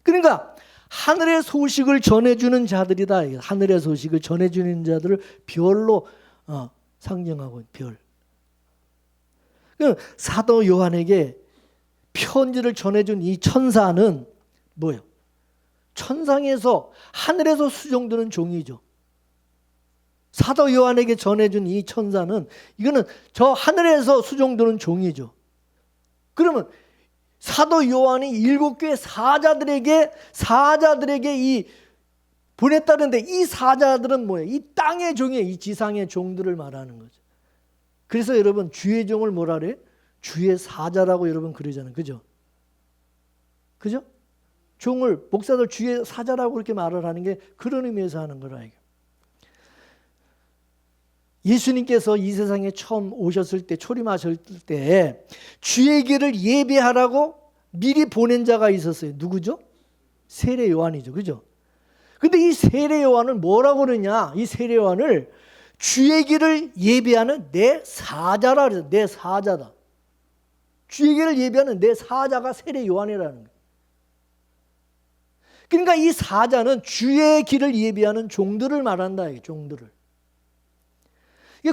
그러니까 하늘의 소식을 전해주는 자들이다. 하늘의 소식을 전해주는 자들을 별로 상징하고, 별. 사도 요한에게 편지를 전해준 이 천사는 뭐예요? 천상에서, 하늘에서 수종드는 종이죠. 사도 요한에게 전해준 이 천사는, 이거는 저 하늘에서 수종드는 종이죠. 그러면 사도 요한이 일곱 교회 사자들에게 이 보냈다는데, 이 사자들은 뭐예요? 이 땅의 종이에요. 이 지상의 종들을 말하는 거죠. 그래서 여러분, 주의 종을 뭐라 그래요? 주의 사자라고 여러분 그러잖아요. 그죠? 그죠? 종을, 목사들 주의 사자라고 그렇게 말을 하는 게 그런 의미에서 하는 거라. 이게. 예수님께서 이 세상에 처음 오셨을 때, 초림하셨을 때 주의 길을 예배하라고 미리 보낸 자가 있었어요. 누구죠? 세례 요한이죠. 그죠? 근데 이 세례 요한을 뭐라고 그러냐? 이 세례 요한을 주의 길을 예배하는 내 사자라 그래서, 내 사자다. 주의 길을 예배하는 내 사자가 세례 요한이라는 거예요. 그러니까 이 사자는 주의 길을 예배하는 종들을 말한다. 종들을.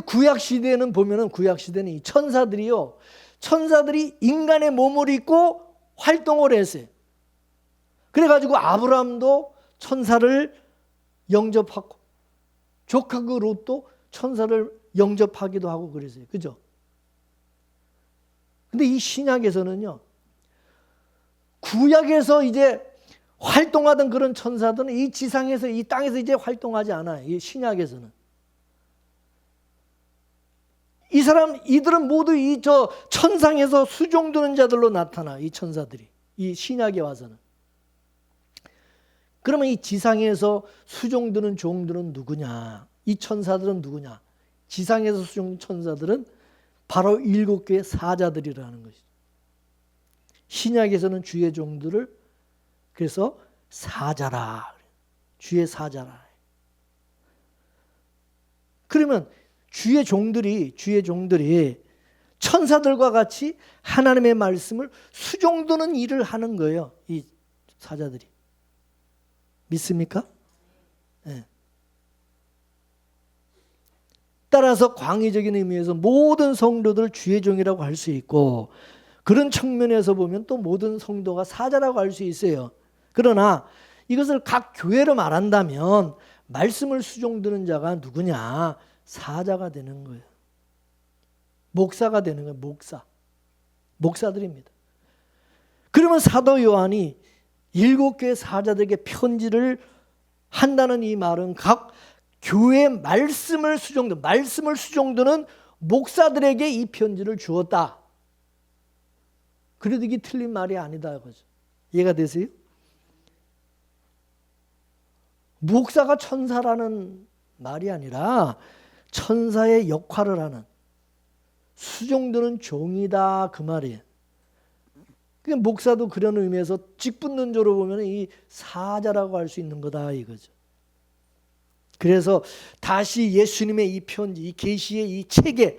구약 시대는 보면은, 구약 시대는 이 천사들이요, 천사들이 인간의 몸을 입고 활동을 했어요. 그래가지고 아브라함도 천사를 영접하고, 조카 그 롯도 천사를 영접하기도 하고 그랬어요. 그죠? 근데 이 신약에서는요, 구약에서 이제 활동하던 그런 천사들은 이 지상에서, 이 땅에서 이제 활동하지 않아요. 이 신약에서는. 이들은 모두 이 천상에서 수종드는 자들로 나타나, 이 천사들이. 이 신약에 와서는. 그러면 이 지상에서 수종드는 종들은 누구냐? 이 천사들은 누구냐? 지상에서 수종드는 천사들은 바로 일곱 개의 사자들이라는 것이죠. 신약에서는 주의 종들을 그래서 사자라, 주의 사자라. 그러면 주의 종들이 천사들과 같이 하나님의 말씀을 수종드는 일을 하는 거예요. 이 사자들이. 믿습니까? 네. 따라서 광의적인 의미에서 모든 성도들을 주의 종이라고 할 수 있고, 그런 측면에서 보면 또 모든 성도가 사자라고 할 수 있어요. 그러나 이것을 각 교회로 말한다면 말씀을 수종드는 자가 누구냐? 사자가 되는 거예요. 목사가 되는 거예요. 목사들입니다. 그러면 사도 요한이 일곱 교회 사자들에게 편지를 한다는 이 말은 각 교회 말씀을 수종드는 목사들에게 이 편지를 주었다. 그래도 이게 틀린 말이 아니다. 그죠? 이해가 되세요? 목사가 천사라는 말이 아니라 천사의 역할을 하는 수종드는 종이다, 그 말이에요. 목사도 그런 의미에서 직분론적으로 보면 이 사자라고 할 수 있는 거다 이거죠. 그래서 다시 예수님의 이 편지, 이 계시의 이 체계,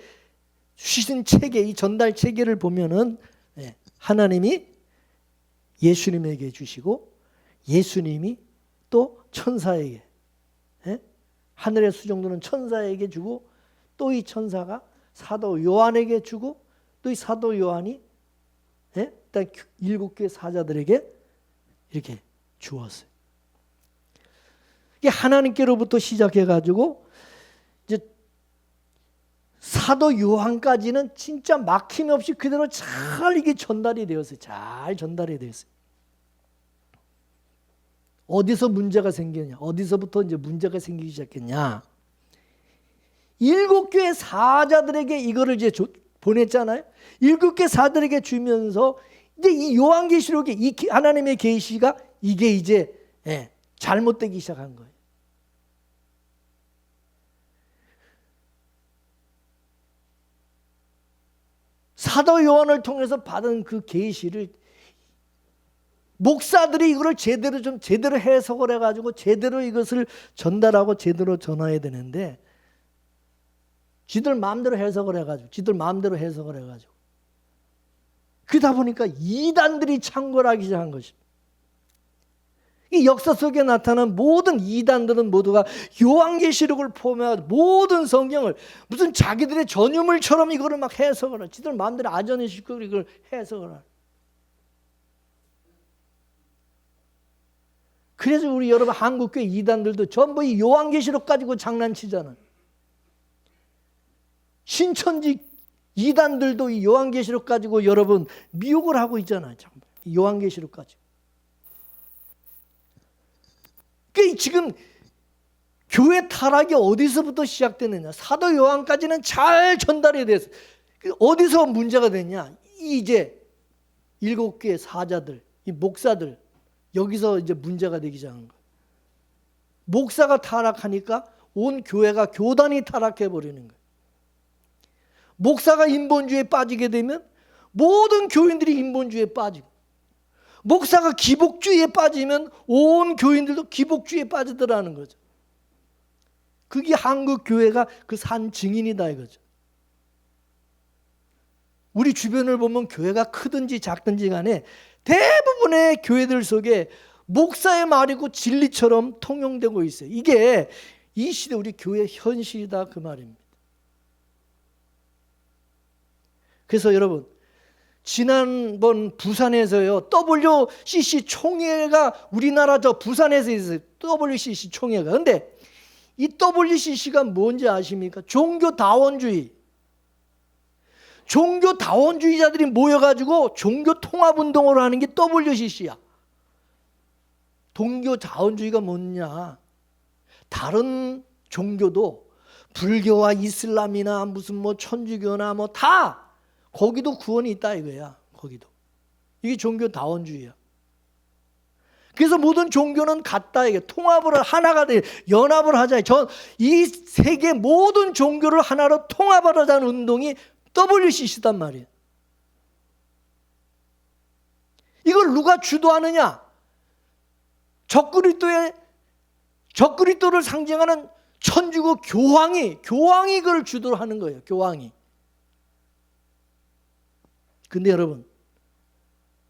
주신 체계, 이 전달 체계를 보면은 하나님이 예수님에게 주시고 예수님이 또 천사에게, 하늘의 수종들은 천사에게 주고 또 이 천사가 사도 요한에게 주고 또 이 사도 요한이 딱 7교회 사자들에게 이렇게 주었어요. 이게 하나님께로부터 시작해가지고 이제 사도 요한까지는 진짜 막힘없이 그대로 잘 이게 전달이 되었어요. 잘 전달이 되었어요. 어디서 문제가 생겼냐? 어디서부터 이제 문제가 생기기 시작했냐? 7교회 사자들에게 이거를 이제 보냈잖아요. 7교회 사자들에게 주면서 이제 이 요한계시록에 이 하나님의 계시가 이게 이제 잘못되기 시작한 거예요. 사도 요한을 통해서 받은 그 계시를 목사들이 이거를 제대로 해석을 해가지고 제대로 이것을 전달하고 제대로 전해야 되는데 지들 마음대로 해석을 해가지고 그러다 보니까 이단들이 창궐하기 시작한 것입니다. 이 역사 속에 나타난 모든 이단들은 모두가 요한계시록을 포함한 모든 성경을 무슨 자기들의 전유물처럼 이거를 막 해석을 해. 지들 마음대로 아전에 싣고 이걸 해석을 해. 그래서 우리 여러분 한국교회 이단들도 전부 이 요한계시록 가지고 장난치잖아요. 신천지 이단들도 이 요한계시록 가지고 여러분 미혹을 하고 있잖아요. 이 요한계시록 가지고. 그러니까 지금 교회 타락이 어디서부터 시작되느냐? 사도 요한까지는 잘 전달이 됐어요. 어디서 문제가 됐냐? 이제 7교회 사자들, 이 목사들 여기서 이제 문제가 되기 시작한 거예요. 목사가 타락하니까 온 교회가 교단이 타락해 버리는 거예요. 목사가 인본주의에 빠지게 되면 모든 교인들이 인본주의에 빠지고, 목사가 기복주의에 빠지면 온 교인들도 기복주의에 빠지더라는 거죠. 그게 한국 교회가 그 산 증인이다 이거죠. 우리 주변을 보면 교회가 크든지 작든지 간에 대부분의 교회들 속에 목사의 말이고 진리처럼 통용되고 있어요. 이게 이 시대 우리 교회의 현실이다 그 말입니다. 그래서 여러분 지난번 부산에서요 WCC 총회가 우리나라 저 부산에서 있어요. WCC 총회가. 근데 이 WCC가 뭔지 아십니까? 종교다원주의. 종교다원주의자들이 모여가지고 종교통합운동을 하는 게 WCC야. 종교다원주의가 뭐냐? 다른 종교도 불교와 이슬람이나 무슨 뭐 천주교나 뭐 다 거기도 구원이 있다 이거야. 거기도. 이게 종교다원주의야. 그래서 모든 종교는 같다 이게 통합을 하나가 돼 연합을 하자. 이 세계 모든 종교를 하나로 통합하자는 운동이 WCC단 말이에요. 이걸 누가 주도하느냐? 적그리스도를 상징하는 천주교 교황이 그걸 주도하는 거예요. 교황이. 근데 여러분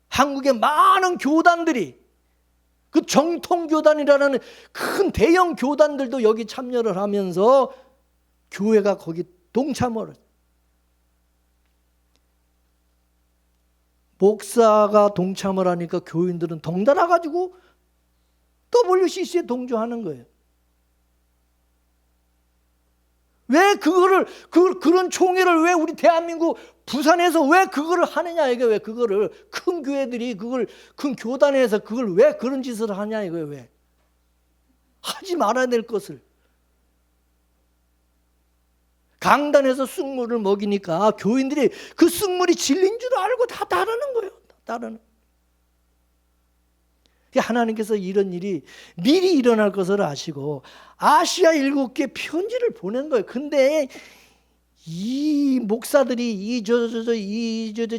한국의 많은 교단들이 그 정통교단이라는 큰 대형 교단들도 여기 참여를 하면서 교회가 거기 동참을 해요. 목사가 동참을 하니까 교인들은 덩달아 가지고 WCC에 동조하는 거예요. 왜 그런 총회를 왜 우리 대한민국 부산에서 왜 그거를 하느냐 이게 왜 그거를 큰 교회들이 그걸 큰 교단에서 그걸 왜 그런 짓을 하냐 이거예요. 왜 하지 말아야 될 것을 강단에서 쑥물을 먹이니까 교인들이 그 쑥물이 진리인 줄 알고 다 따르는 거예요. 다 따르는. 하나님께서 이런 일이 미리 일어날 것을 아시고 아시아 7개 편지를 보낸 거예요. 근데 이 목사들이 이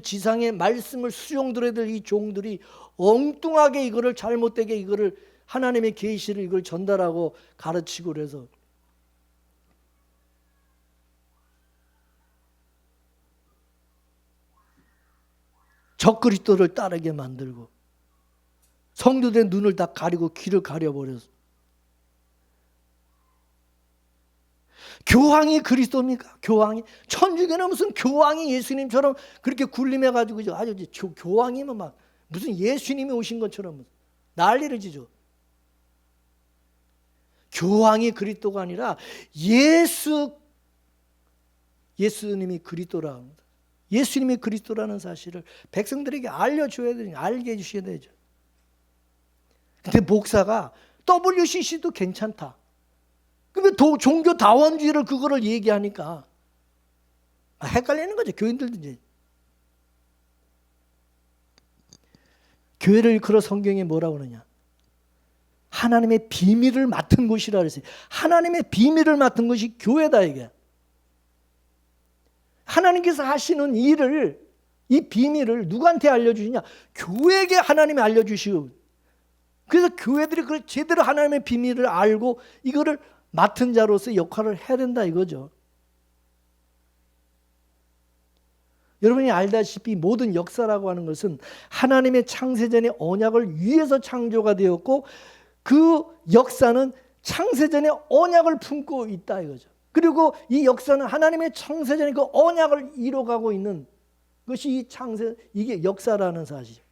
지상의 말씀을 수용들어야 될 이 종들이 엉뚱하게 이거를 잘못되게 이거를 하나님의 계시를 이걸 전달하고 가르치고 그래서 적그리스도를 따르게 만들고 성도들의 눈을 다 가리고 귀를 가려버려서. 교황이 그리스도입니까? 교황이? 천주교는 무슨 교황이 예수님처럼 그렇게 군림해가지고 아주 교황이면 막 무슨 예수님이 오신 것처럼 난리를 지죠. 교황이 그리스도가 아니라 예수님이 그리스도라 합니다. 예수님이 그리스도라는 사실을 백성들에게 알려줘야 되죠. 알게 해주셔야 되죠. 근데 목사가 WCC도 괜찮다. 근데 종교 다원주의를 그거를 얘기하니까 헷갈리는 거죠. 교인들도 이제. 교회를 일컬어 성경에 뭐라고 그러냐? 하나님의 비밀을 맡은 곳이라 그랬어요. 하나님의 비밀을 맡은 것이 교회다 이게. 하나님께서 하시는 일을, 이 비밀을 누구한테 알려주시냐? 교회에게 하나님이 알려주시고, 그래서 교회들이 그걸 제대로 하나님의 비밀을 알고 이거를 맡은 자로서 역할을 해야 된다 이거죠. 여러분이 알다시피 모든 역사라고 하는 것은 하나님의 창세전의 언약을 위해서 창조가 되었고, 그 역사는 창세전의 언약을 품고 있다 이거죠. 그리고 이 역사는 하나님의 창세전의 그 언약을 이뤄가고 있는 것이 이게 역사라는 사실.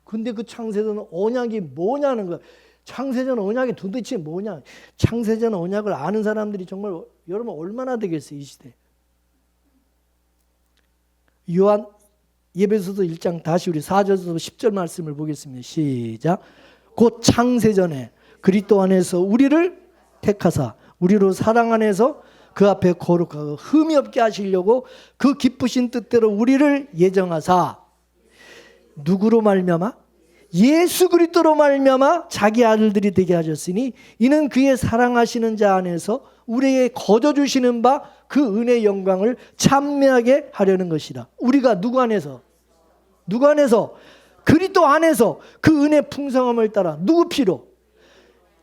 근데 그 창세전 언약이 뭐냐는 거야. 창세전 언약이 도대체 뭐냐. 창세전 언약을 아는 사람들이 정말 여러분 얼마나 되겠어요 이 시대. 요한 예배소서 1장 다시 우리 4절에서 10절 말씀을 보겠습니다. 시작. 곧 창세전에 그리스도 안에서 우리를 택하사 우리로 사랑 안에서 그 앞에 거룩하고 흠이 없게 하시려고 그 기쁘신 뜻대로 우리를 예정하사 누구로 말미암아? 예수 그리스도로 말미암아 자기 아들들이 되게 하셨으니 이는 그의 사랑하시는 자 안에서 우리에게 거저 주시는 바 그 은혜의 영광을 찬미하게 하려는 것이라. 우리가 누구 안에서? 누구 안에서? 그리스도 안에서 그 은혜 풍성함을 따라 누구 피로?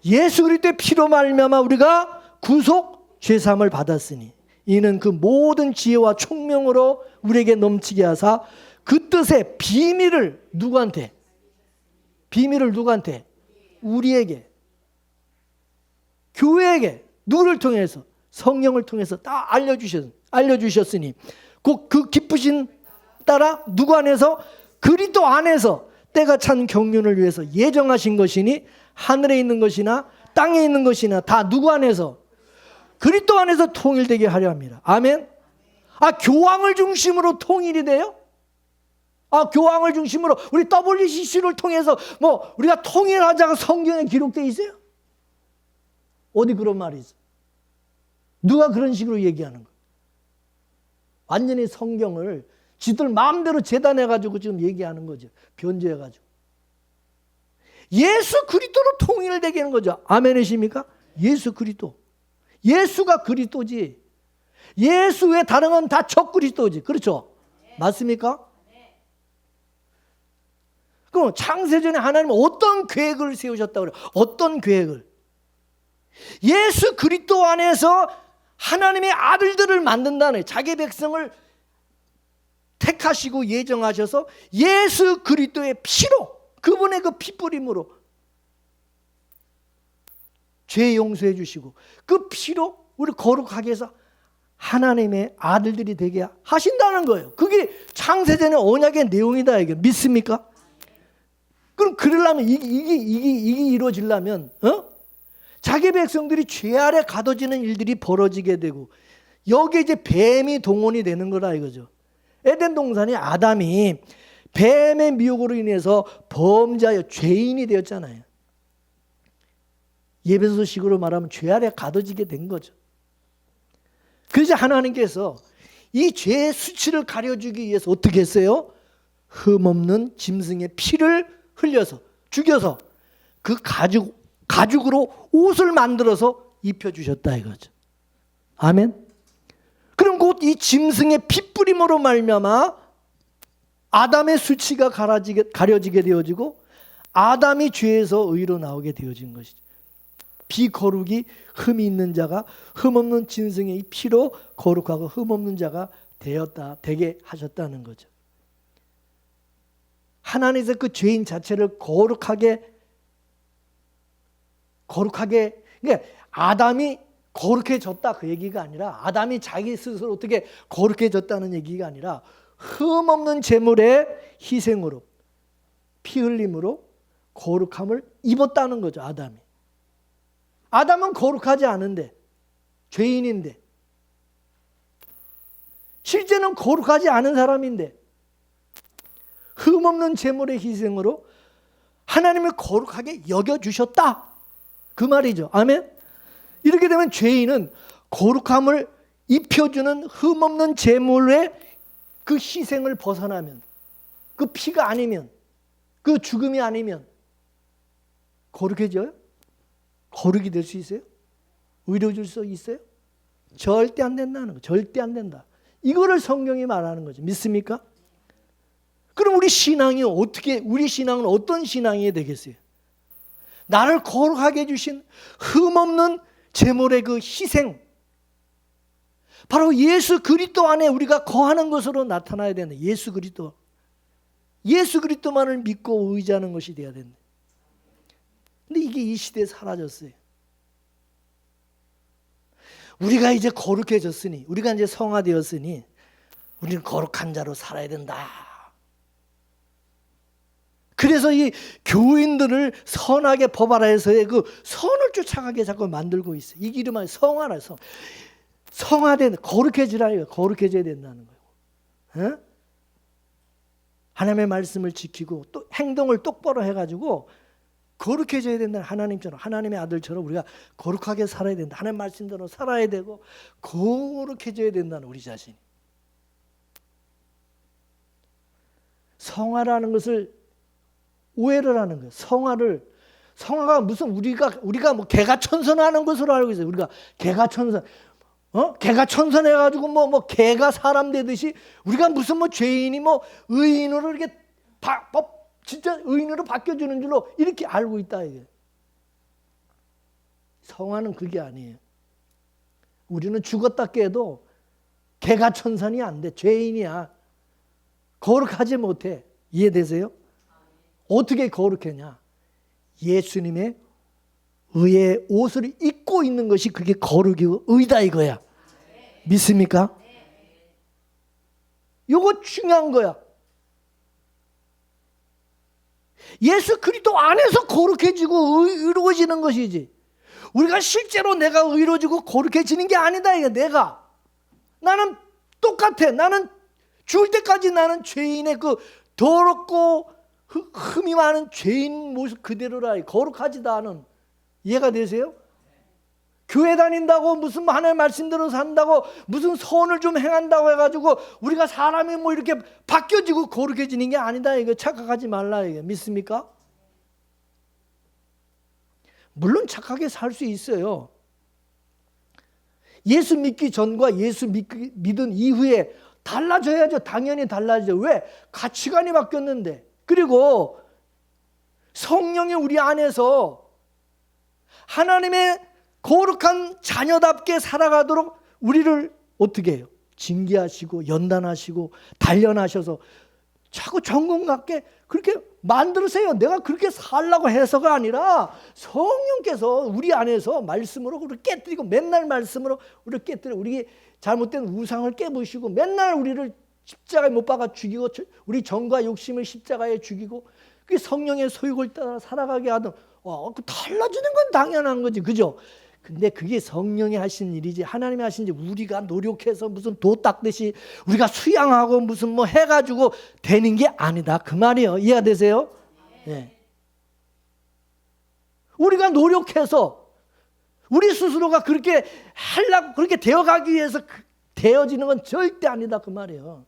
예수 그리스도의 피로 말미암아 우리가 구속 죄사함을 받았으니 이는 그 모든 지혜와 총명으로 우리에게 넘치게 하사 그 뜻의 비밀을 누구한테? 비밀을 누구한테? 우리에게, 교회에게, 누구를 통해서? 성령을 통해서 다 알려주셨으니 곧 그 기쁘신 따라 누구 안에서? 그리스도 안에서 때가 찬 경륜을 위해서 예정하신 것이니 하늘에 있는 것이나 땅에 있는 것이나 다 누구 안에서? 그리스도 안에서 통일되게 하려 합니다. 아멘. 교황을 중심으로 통일이 돼요? 교황을 중심으로 우리 WCC를 통해서 우리가 통일하자가 성경에 기록되어 있어요? 어디 그런 말이 있어? 누가 그런 식으로 얘기하는 거야? 완전히 성경을 지들 마음대로 재단해가지고 지금 얘기하는 거죠. 변조해가지고. 예수 그리스도로 통일되게 하는 거죠. 아멘이십니까? 예수 그리스도. 예수가 그리스도지. 예수 외에 다른 건 다 적그리스도지. 그렇죠? 맞습니까? 그럼 창세전에 하나님은 어떤 계획을 세우셨다고 그래요? 어떤 계획을? 예수 그리스도 안에서 하나님의 아들들을 만든다는, 자기 백성을 택하시고 예정하셔서 예수 그리스도의 피로, 그분의 그 피뿌림으로 죄 용서해 주시고 그 피로 우리 거룩하게 해서 하나님의 아들들이 되게 하신다는 거예요. 그게 창세전의 언약의 내용이다. 이게 믿습니까? 그럼 그러려면 이게 이루어지려면 자기 백성들이 죄 아래 가둬지는 일들이 벌어지게 되고 여기에 이제 뱀이 동원이 되는 거라 이거죠. 에덴 동산이 아담이 뱀의 미혹으로 인해서 범죄하여 죄인이 되었잖아요. 예배소식으로 말하면 죄 아래 가둬지게 된 거죠. 그래서 하나님께서 이 죄의 수치를 가려주기 위해서 어떻게 했어요? 흠없는 짐승의 피를 흘려서 죽여서 그 가죽으로 옷을 만들어서 입혀주셨다 이거죠. 아멘. 그럼 곧 이 짐승의 핏뿌림으로 말미암아 아담의 수치가 가려지게 되어지고 아담이 죄에서 의로 나오게 되어진 것이죠. 비거룩이 흠이 있는 자가 흠없는 짐승의 피로 거룩하고 흠없는 자가 되게 하셨다는 거죠. 하나님께서 그 죄인 자체를 거룩하게 그러니까 아담이 거룩해졌다 그 얘기가 아니라, 아담이 자기 스스로 어떻게 거룩해졌다는 얘기가 아니라 흠없는 제물의 희생으로, 피 흘림으로 거룩함을 입었다는 거죠. 아담은 거룩하지 않은데, 죄인인데, 실제는 거룩하지 않은 사람인데 흠없는 제물의 희생으로 하나님을 거룩하게 여겨주셨다 그 말이죠. 아멘. 이렇게 되면 죄인은 거룩함을 입혀주는 흠없는 제물의 그 희생을 벗어나면, 그 피가 아니면, 그 죽음이 아니면 거룩해져요? 거룩이 될 수 있어요? 의로워질 수 있어요? 절대 안 된다는 거. 절대 안 된다. 이거를 성경이 말하는 거죠. 믿습니까? 그럼 우리 신앙은 어떤 신앙이 되겠어요? 나를 거룩하게 해주신 흠없는 제물의 그 희생, 바로 예수 그리스도 안에 우리가 거하는 것으로 나타나야 된다. 예수 그리스도만을 믿고 의지하는 것이 돼야 된다. 근데 이게 이 시대에 사라졌어요. 우리가 이제 거룩해졌으니, 우리가 이제 성화되었으니 우리는 거룩한 자로 살아야 된다. 그래서 이 교인들을 선하게 법하라에서의 그 선을 쫓아가게 자꾸 만들고 있어요. 이 이름은 성화라. 성화된, 거룩해지라. 거룩해져야 된다는 거예요. 에? 하나님의 말씀을 지키고 또 행동을 똑바로 해가지고 거룩해져야 된다는, 하나님처럼, 하나님의 아들처럼 우리가 거룩하게 살아야 된다. 하나님 말씀대로 살아야 되고 거룩해져야 된다는, 우리 자신이. 성화라는 것을 오해를 하는 거예요. 성화가 무슨 우리가 뭐 개가천선하는 것으로 알고 있어요. 우리가 개가천선, 개가천선해가지고 뭐 개가 사람 되듯이 우리가 무슨 뭐 죄인이 뭐 의인으로 이렇게 진짜 의인으로 바뀌어주는 줄로 이렇게 알고 있다 이게. 성화는 그게 아니에요. 우리는 죽었다 깨도 개가천선이 안 돼. 죄인이야. 거룩하지 못해. 이해되세요? 어떻게 거룩하냐? 예수님의 의의 옷을 입고 있는 것이 그게 거룩이고 의다 이거야. 믿습니까? 이거 중요한 거야. 예수 그리스도 안에서 거룩해지고 의로워지는 것이지, 우리가 실제로 내가 의로워지고 거룩해지는 게 아니다 이거. 나는 똑같아. 나는 죽을 때까지 나는 죄인의 그 더럽고 흠이 많은 죄인 모습 그대로라. 거룩하지도 않은. 이해가 되세요? 교회 다닌다고 무슨 하나님의 말씀대로 산다고 무슨 선을 좀 행한다고 해가지고 우리가 사람이 뭐 이렇게 바뀌어지고 거룩해지는 게 아니다 이거. 착각하지 말라 이거. 믿습니까? 물론 착하게 살 수 있어요. 예수 믿기 전과 예수 믿은 이후에 달라져야죠. 당연히 달라져요. 왜? 가치관이 바뀌었는데. 그리고 성령이 우리 안에서 하나님의 거룩한 자녀답게 살아가도록 우리를 어떻게 해요? 징계하시고 연단하시고 단련하셔서 자꾸 정금같게 그렇게 만들으세요. 내가 그렇게 살라고 해서가 아니라 성령께서 우리 안에서 말씀으로 우리를 깨뜨리고, 맨날 말씀으로 우리를 깨뜨려, 우리 잘못된 우상을 깨부시고 맨날 우리를 십자가에 못 박아 죽이고 우리 정과 욕심을 십자가에 죽이고 그 성령의 소욕을 따라 살아가게 하던, 달라지는 건 당연한 거지, 그죠? 근데 그게 성령이 하신 일이지 하나님이 하신 일, 우리가 노력해서 무슨 도 닦듯이 우리가 수양하고 무슨 뭐 해가지고 되는 게 아니다 그 말이에요. 이해가 되세요? 네. 우리가 노력해서 우리 스스로가 그렇게 하려고 그렇게 되어가기 위해서 되어지는 건 절대 아니다 그 말이에요.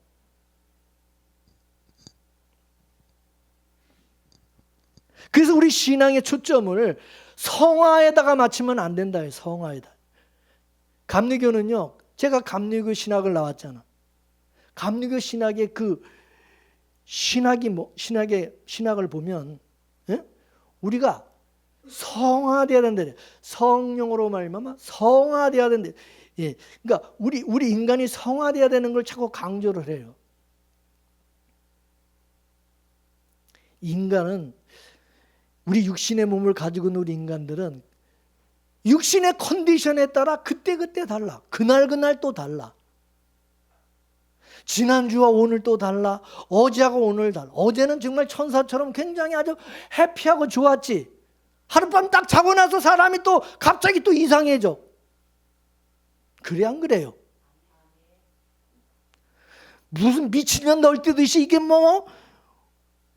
그래서 우리 신앙의 초점을 성화에다가 맞추면 안 된다. 성화에다. 감리교는요, 제가 감리교 신학을 나왔잖아. 감리교 신학의 그 신학을 보면, 우리가 성화되어야 된다. 성령으로 말미암아 성화되어야 된다. 예, 그러니까 우리 인간이 성화되어야 되는 걸 자꾸 강조를 해요. 인간은 우리 육신의 몸을 가지고 있는 우리 인간들은 육신의 컨디션에 따라 그때그때 달라. 그날 또 달라. 지난주와 오늘 또 달라. 어제하고 오늘 달라. 어제는 정말 천사처럼 굉장히 아주 해피하고 좋았지. 하룻밤 딱 자고 나서 사람이 또 갑자기 또 이상해져. 그래 안 그래요? 무슨 미치면 널뛰듯이 이게 뭐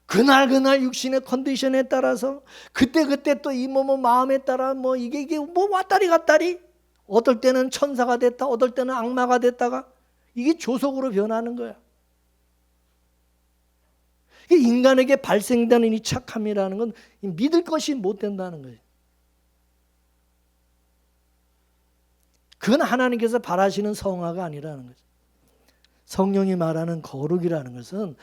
그날 육신의 컨디션에 따라서 그때 또 이 몸의 마음에 따라 뭐 이게 뭐 왔다리 갔다리, 어떨 때는 천사가 됐다, 어떨 때는 악마가 됐다가 이게 조속으로 변하는 거야. 인간에게 발생되는 이 착함이라는 건 믿을 것이 못 된다는 거예요. 그건 하나님께서 바라시는 성화가 아니라는 거죠. 성령이 말하는 거룩이라는 것은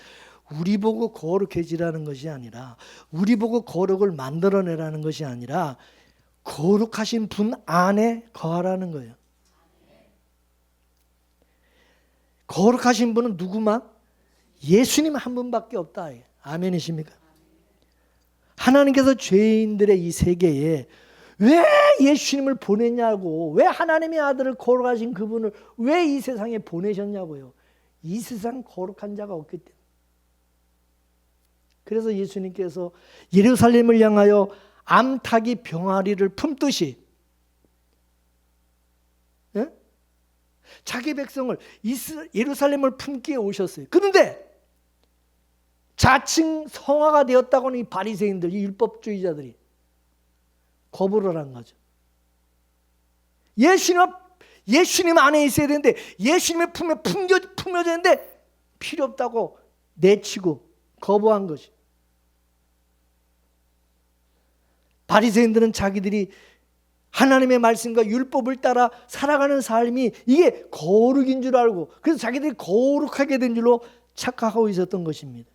우리 보고 거룩해지라는 것이 아니라, 우리 보고 거룩을 만들어내라는 것이 아니라 거룩하신 분 안에 거하라는 거예요. 거룩하신 분은 누구만? 예수님 한 분밖에 없다. 아멘이십니까? 하나님께서 죄인들의 이 세계에 왜 예수님을 보냈냐고, 왜 하나님의 아들을 거룩하신 그분을 왜 이 세상에 보내셨냐고요. 이 세상 거룩한 자가 없기 때문에. 그래서 예수님께서 예루살렘을 향하여 암탉이 병아리를 품듯이, 예? 자기 백성을 예루살렘을 품기에 오셨어요. 그런데 자칭 성화가 되었다고는 이 바리새인들, 이 율법주의자들이 거부를 한 거죠. 예수님 안에 있어야 되는데, 예수님의 품에 품어져야 되는데 필요 없다고 내치고 거부한 것이. 바리새인들은 자기들이 하나님의 말씀과 율법을 따라 살아가는 삶이 이게 거룩인 줄 알고, 그래서 자기들이 거룩하게 된 줄로 착각하고 있었던 것입니다.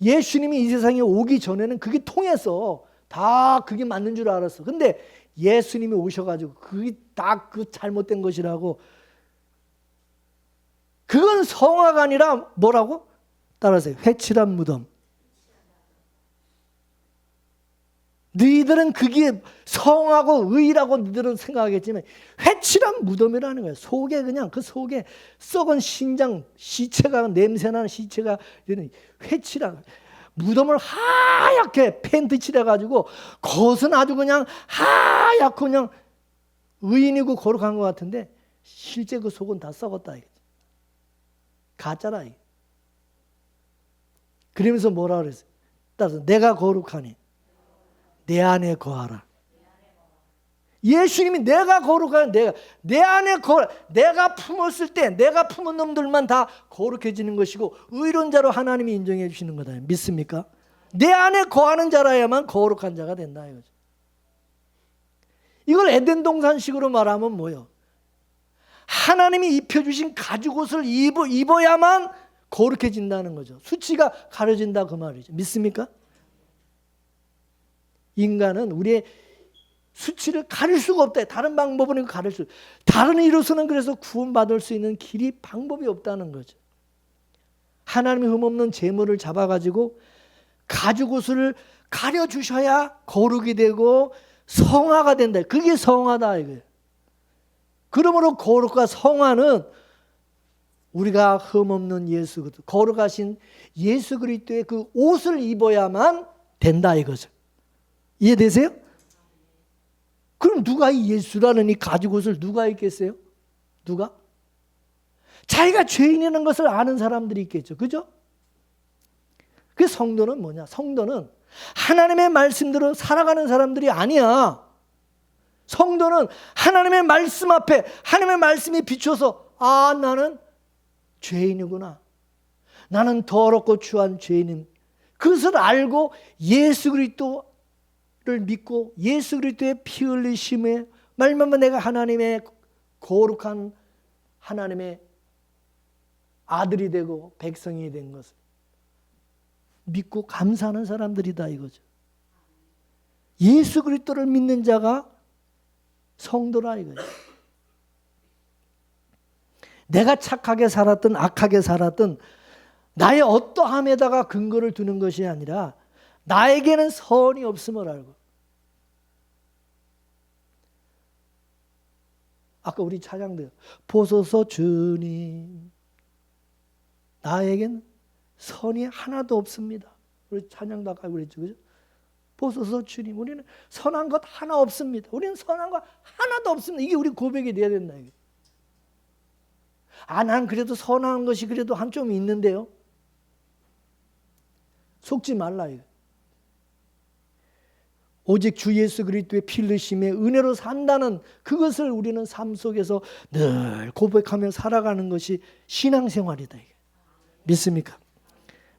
예수님이 이 세상에 오기 전에는 그게 통해서 다 그게 맞는 줄 알았어. 근데 예수님이 오셔가지고 그게 다 그 잘못된 것이라고. 그건 성화가 아니라 뭐라고? 따라하세요. 회칠한 무덤. 너희들은 그게 성하고 의라고 너희들은 생각하겠지만 회칠한 무덤이라는 거예요. 속에 그냥 그 속에 썩은 신장, 시체가, 냄새나는 시체가 이런 회칠한 무덤을 하얗게 펜트 칠해가지고 겉은 아주 그냥 하얗고 그냥 의인이고 거룩한 것 같은데 실제 그 속은 다 썩었다 이거지. 가짜라 이게. 그러면서 뭐라 그랬어요? 따라서 내가 거룩하니 내 안에 거하라. 예수님이 내가 거룩하니 내 안에 내가 품었을 때 내가 품은 놈들만 다 거룩해지는 것이고 의론자로 하나님이 인정해 주시는 거다. 믿습니까? 내 안에 거하는 자라야만 거룩한 자가 된다 이거죠. 이걸 에덴 동산식으로 말하면 뭐예요? 하나님이 입혀주신 가죽옷을 입어야만 거룩해진다는 거죠. 수치가 가려진다 그 말이죠. 믿습니까? 인간은 우리의 수치를 가릴 수가 없다. 다른 방법은 가릴 수. 다른 이로서는 그래서 구원받을 수 있는 길이 방법이 없다는 거죠. 하나님의 흠없는 재물을 잡아가지고 가죽옷을 가려주셔야 거룩이 되고 성화가 된다. 그게 성화다 이거예요. 그러므로 거룩과 성화는 우리가 흠없는 예수 그리스도, 거룩하신 예수 그리스도의 그 옷을 입어야만 된다 이거죠. 이해되세요? 그럼 누가 이 예수라는 이 가죽옷을 누가 입겠어요? 누가? 자기가 죄인이라는 것을 아는 사람들이 있겠죠. 그죠? 그 성도는 뭐냐? 성도는 하나님의 말씀대로 살아가는 사람들이 아니야. 성도는 하나님의 말씀 앞에 하나님의 말씀이 비춰서 아 나는 죄인이구나. 나는 더럽고 추한 죄인인 그것을 알고 예수 그리스도를 믿고 예수 그리스도의 피 흘리심에 말미암아 내가 하나님의 거룩한 하나님의 아들이 되고 백성이 된 것을 믿고 감사하는 사람들이다 이거죠. 예수 그리스도를 믿는 자가 성도라 이거예요. 내가 착하게 살았든 악하게 살았든 나의 어떠함에다가 근거를 두는 것이 아니라 나에게는 선이 없음을 알고, 아까 우리 찬양대로 보소서 주님 나에겐 선이 하나도 없습니다. 우리 찬양도 아까 그랬죠, 그죠? 보소서 주님, 우리는 선한 것 하나 없습니다. 우리는 선한 것 하나도 없습니다. 이게 우리 고백이 돼야 된다. 이게. 난 그래도 선한 것이 그래도 한 좀 있는데요. 속지 말라. 이거. 오직 주 예수 그리스도의 피 흘리심의 은혜로 산다는 그것을 우리는 삶 속에서 늘 고백하며 살아가는 것이 신앙생활이다. 이게. 믿습니까?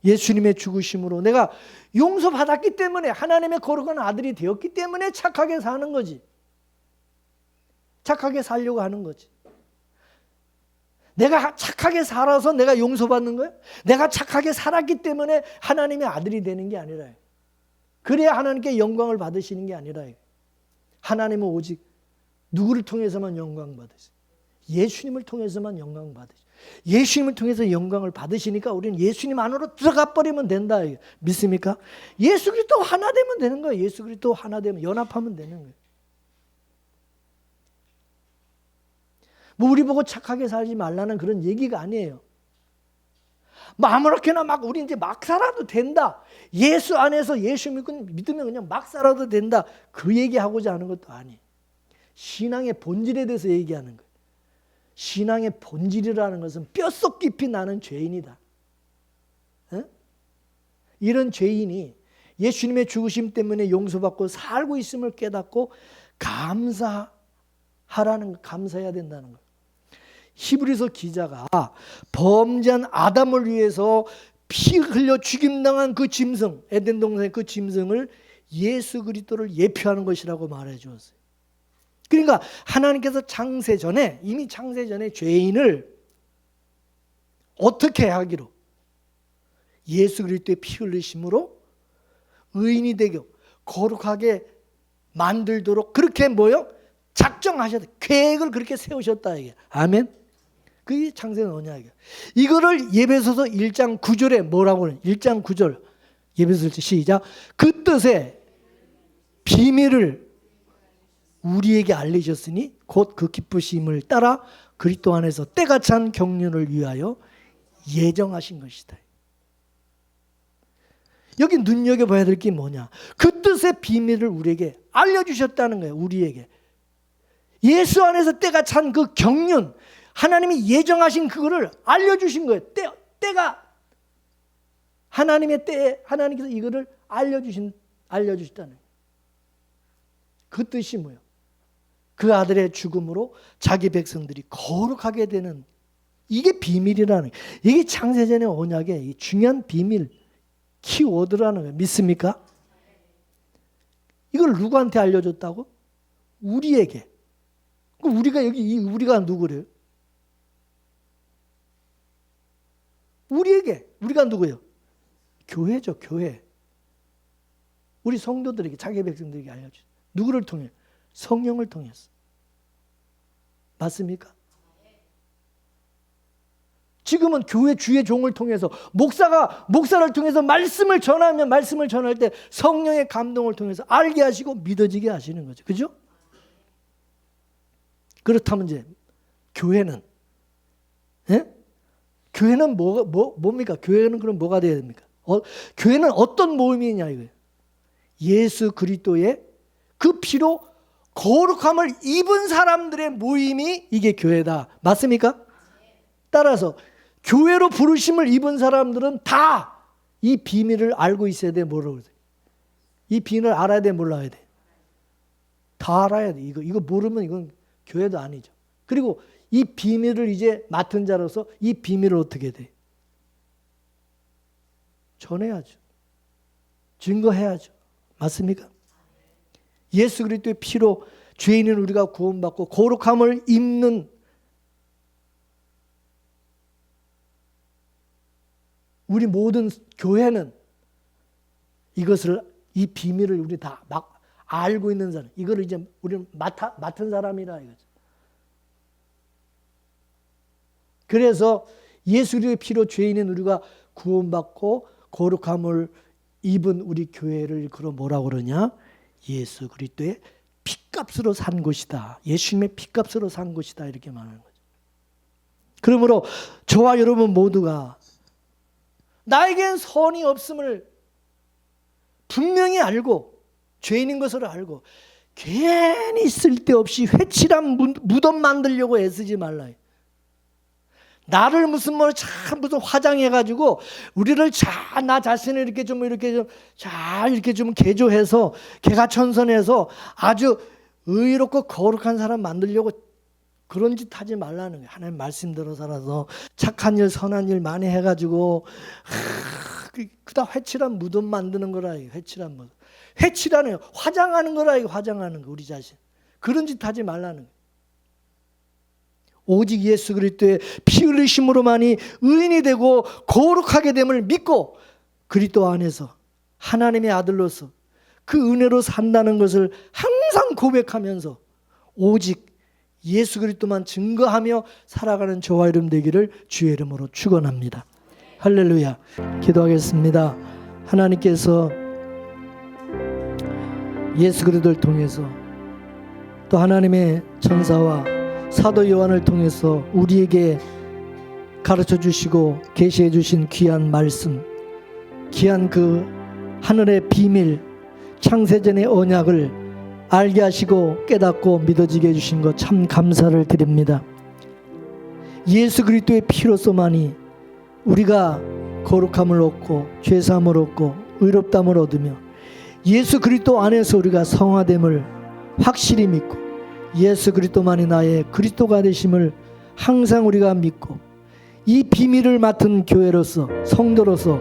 예수님의 죽으심으로 내가 용서받았기 때문에, 하나님의 거룩한 아들이 되었기 때문에 착하게 사는 거지. 착하게 살려고 하는 거지. 내가 착하게 살아서 내가 용서받는 거예요? 내가 착하게 살았기 때문에 하나님의 아들이 되는 게 아니라, 그래야 하나님께 영광을 받으시는 게 아니라, 하나님은 오직 누구를 통해서만 영광 받으세요? 예수님을 통해서만 영광 받으세요. 예수님을 통해서 영광을 받으시니까 우리는 예수님 안으로 들어가 버리면 된다. 믿습니까? 예수 그리스도 하나 되면 되는 거예요. 예수 그리스도 하나 되면 연합하면 되는 거예요. 뭐 우리 보고 착하게 살지 말라는 그런 얘기가 아니에요. 뭐 아무렇게나 막 우리 이제 막 살아도 된다. 예수 안에서 예수 믿으면 그냥 막 살아도 된다. 그 얘기하고자 하는 것도 아니에요. 신앙의 본질에 대해서 얘기하는 거예요. 신앙의 본질이라는 것은 뼛속 깊이 나는 죄인이다. 에? 이런 죄인이 예수님의 죽으심 때문에 용서받고 살고 있음을 깨닫고 감사해야 된다는 거예요. 히브리서 기자가 범죄한 아담을 위해서 피 흘려 죽임당한 그 짐승, 에덴 동산의 그 짐승을 예수 그리스도를 예표하는 것이라고 말해 주었어요. 그러니까 하나님께서 이미 창세 전에 죄인을 어떻게 하기로? 예수 그리스도의 피 흘리심으로 의인이 되고 거룩하게 만들도록 그렇게 작정하셨다. 계획을 그렇게 세우셨다. 이게. 아멘. 그게 창세는 언약이야. 이거를 예배소서 1장 9절에 뭐라고 하는? 1장 9절. 예배소서 시작. 그 뜻의 비밀을 우리에게 알리셨으니 곧 그 기쁘심을 따라 그리스도 안에서 때가 찬 경륜을 위하여 예정하신 것이다. 여기 눈여겨봐야 될 게 뭐냐? 그 뜻의 비밀을 우리에게 알려주셨다는 거예요. 우리에게. 예수 안에서 때가 찬 그 경륜, 하나님이 예정하신 그거를 알려주신 거예요. 때가 하나님의 때에 하나님께서 이거를 알려주셨다는 거예요. 그 뜻이 뭐예요? 그 아들의 죽음으로 자기 백성들이 거룩하게 되는, 이게 비밀이라는 거예요. 이게 창세전의 언약의 중요한 비밀, 키워드라는 거예요. 믿습니까? 이걸 누구한테 알려줬다고? 우리에게. 우리가 우리가 누구래요? 우리가 누구예요? 교회죠, 교회. 우리 성도들에게, 자기 백성들에게 알려주죠. 누구를 통해? 성령을 통해서. 맞습니까? 지금은 교회 주의 종을 통해서 목사를 통해서 말씀을 전할 때 성령의 감동을 통해서 알게 하시고 믿어지게 하시는 거죠. 그죠? 그렇다면 이제 교회는 교회는 뭡니까? 교회는 그럼 뭐가 돼야 됩니까? 교회는 어떤 모임이냐 이거예요. 예수 그리스도의 그 피로 거룩함을 입은 사람들의 모임이 이게 교회다. 맞습니까? 따라서 교회로 부르심을 입은 사람들은 다 이 비밀을 알고 있어야 돼. 뭐라고 그러세요? 이 비밀을 알아야 돼, 몰라야 돼? 다 알아야 돼. 이거 모르면 이건 교회도 아니죠. 그리고 이 비밀을 이제 맡은 자로서 이 비밀을 어떻게 돼? 전해야죠. 증거해야죠. 맞습니까? 예수 그리스도의 피로 죄인은 우리가 구원받고 거룩함을 입는 우리 모든 교회는 이 비밀을 우리 다 막 알고 있는 사람, 이거를 이제 우리는 맡은 사람이라 이거죠. 그래서 예수 그리스도의 피로 죄인인 우리가 구원받고 거룩함을 입은 우리 교회를 일컬어 뭐라고 그러냐? 예수 그리스도의 피값으로 산 것이다. 예수님의 피값으로 산 것이다. 이렇게 말하는 거죠. 그러므로 저와 여러분 모두가 나에겐 선이 없음을 분명히 알고 죄인인 것을 알고 괜히 쓸데없이 회칠한 무덤 만들려고 애쓰지 말라. 나를 무슨 화장해가지고 우리를 나 자신을 이렇게 좀 개조해서 개가천선해서 아주 의롭고 거룩한 사람 만들려고 그런 짓 하지 말라는 거예요. 하나님 말씀대로 살아서 착한 일 선한 일 많이 해가지고 그다 회칠한 무덤 만드는 거라. 회칠한 무덤. 회칠하네요. 화장하는 거라. 화장하는 거 우리 자신. 그런 짓 하지 말라는 거예요. 오직 예수 그리스도의 피 흘리심으로만이 의인이 되고 거룩하게 됨을 믿고 그리스도 안에서 하나님의 아들로서 그 은혜로 산다는 것을 항상 고백하면서 오직 예수 그리스도만 증거하며 살아가는 저와 여러분 되기를 주의 이름으로 축원합니다. 할렐루야. 기도하겠습니다. 하나님께서 예수 그리스도를 통해서 또 하나님의 천사와 사도 요한을 통해서 우리에게 가르쳐 주시고 계시해 주신 귀한 말씀, 귀한 그 하늘의 비밀, 창세전의 언약을 알게 하시고 깨닫고 믿어지게 해주신 것 참 감사를 드립니다. 예수 그리스도의 피로서만이 우리가 거룩함을 얻고 죄사함을 얻고 의롭다함을 얻으며 예수 그리스도 안에서 우리가 성화됨을 확실히 믿고 예수 그리스도만이 나의 그리스도가 되심을 항상 우리가 믿고 이 비밀을 맡은 교회로서 성도로서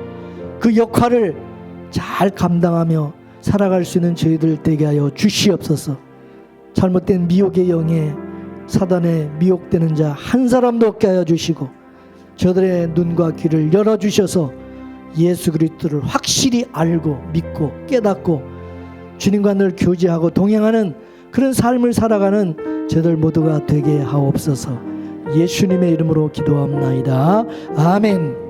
그 역할을 잘 감당하며 살아갈 수 있는 저희들 되게 하여 주시옵소서. 잘못된 미혹의 영에 사단에 미혹되는 자 한 사람도 없게 하여 주시고 저들의 눈과 귀를 열어주셔서 예수 그리스도를 확실히 알고 믿고 깨닫고 주님과 늘 교제하고 동행하는 그런 삶을 살아가는 저들 모두가 되게 하옵소서. 예수님의 이름으로 기도합나이다. 아멘.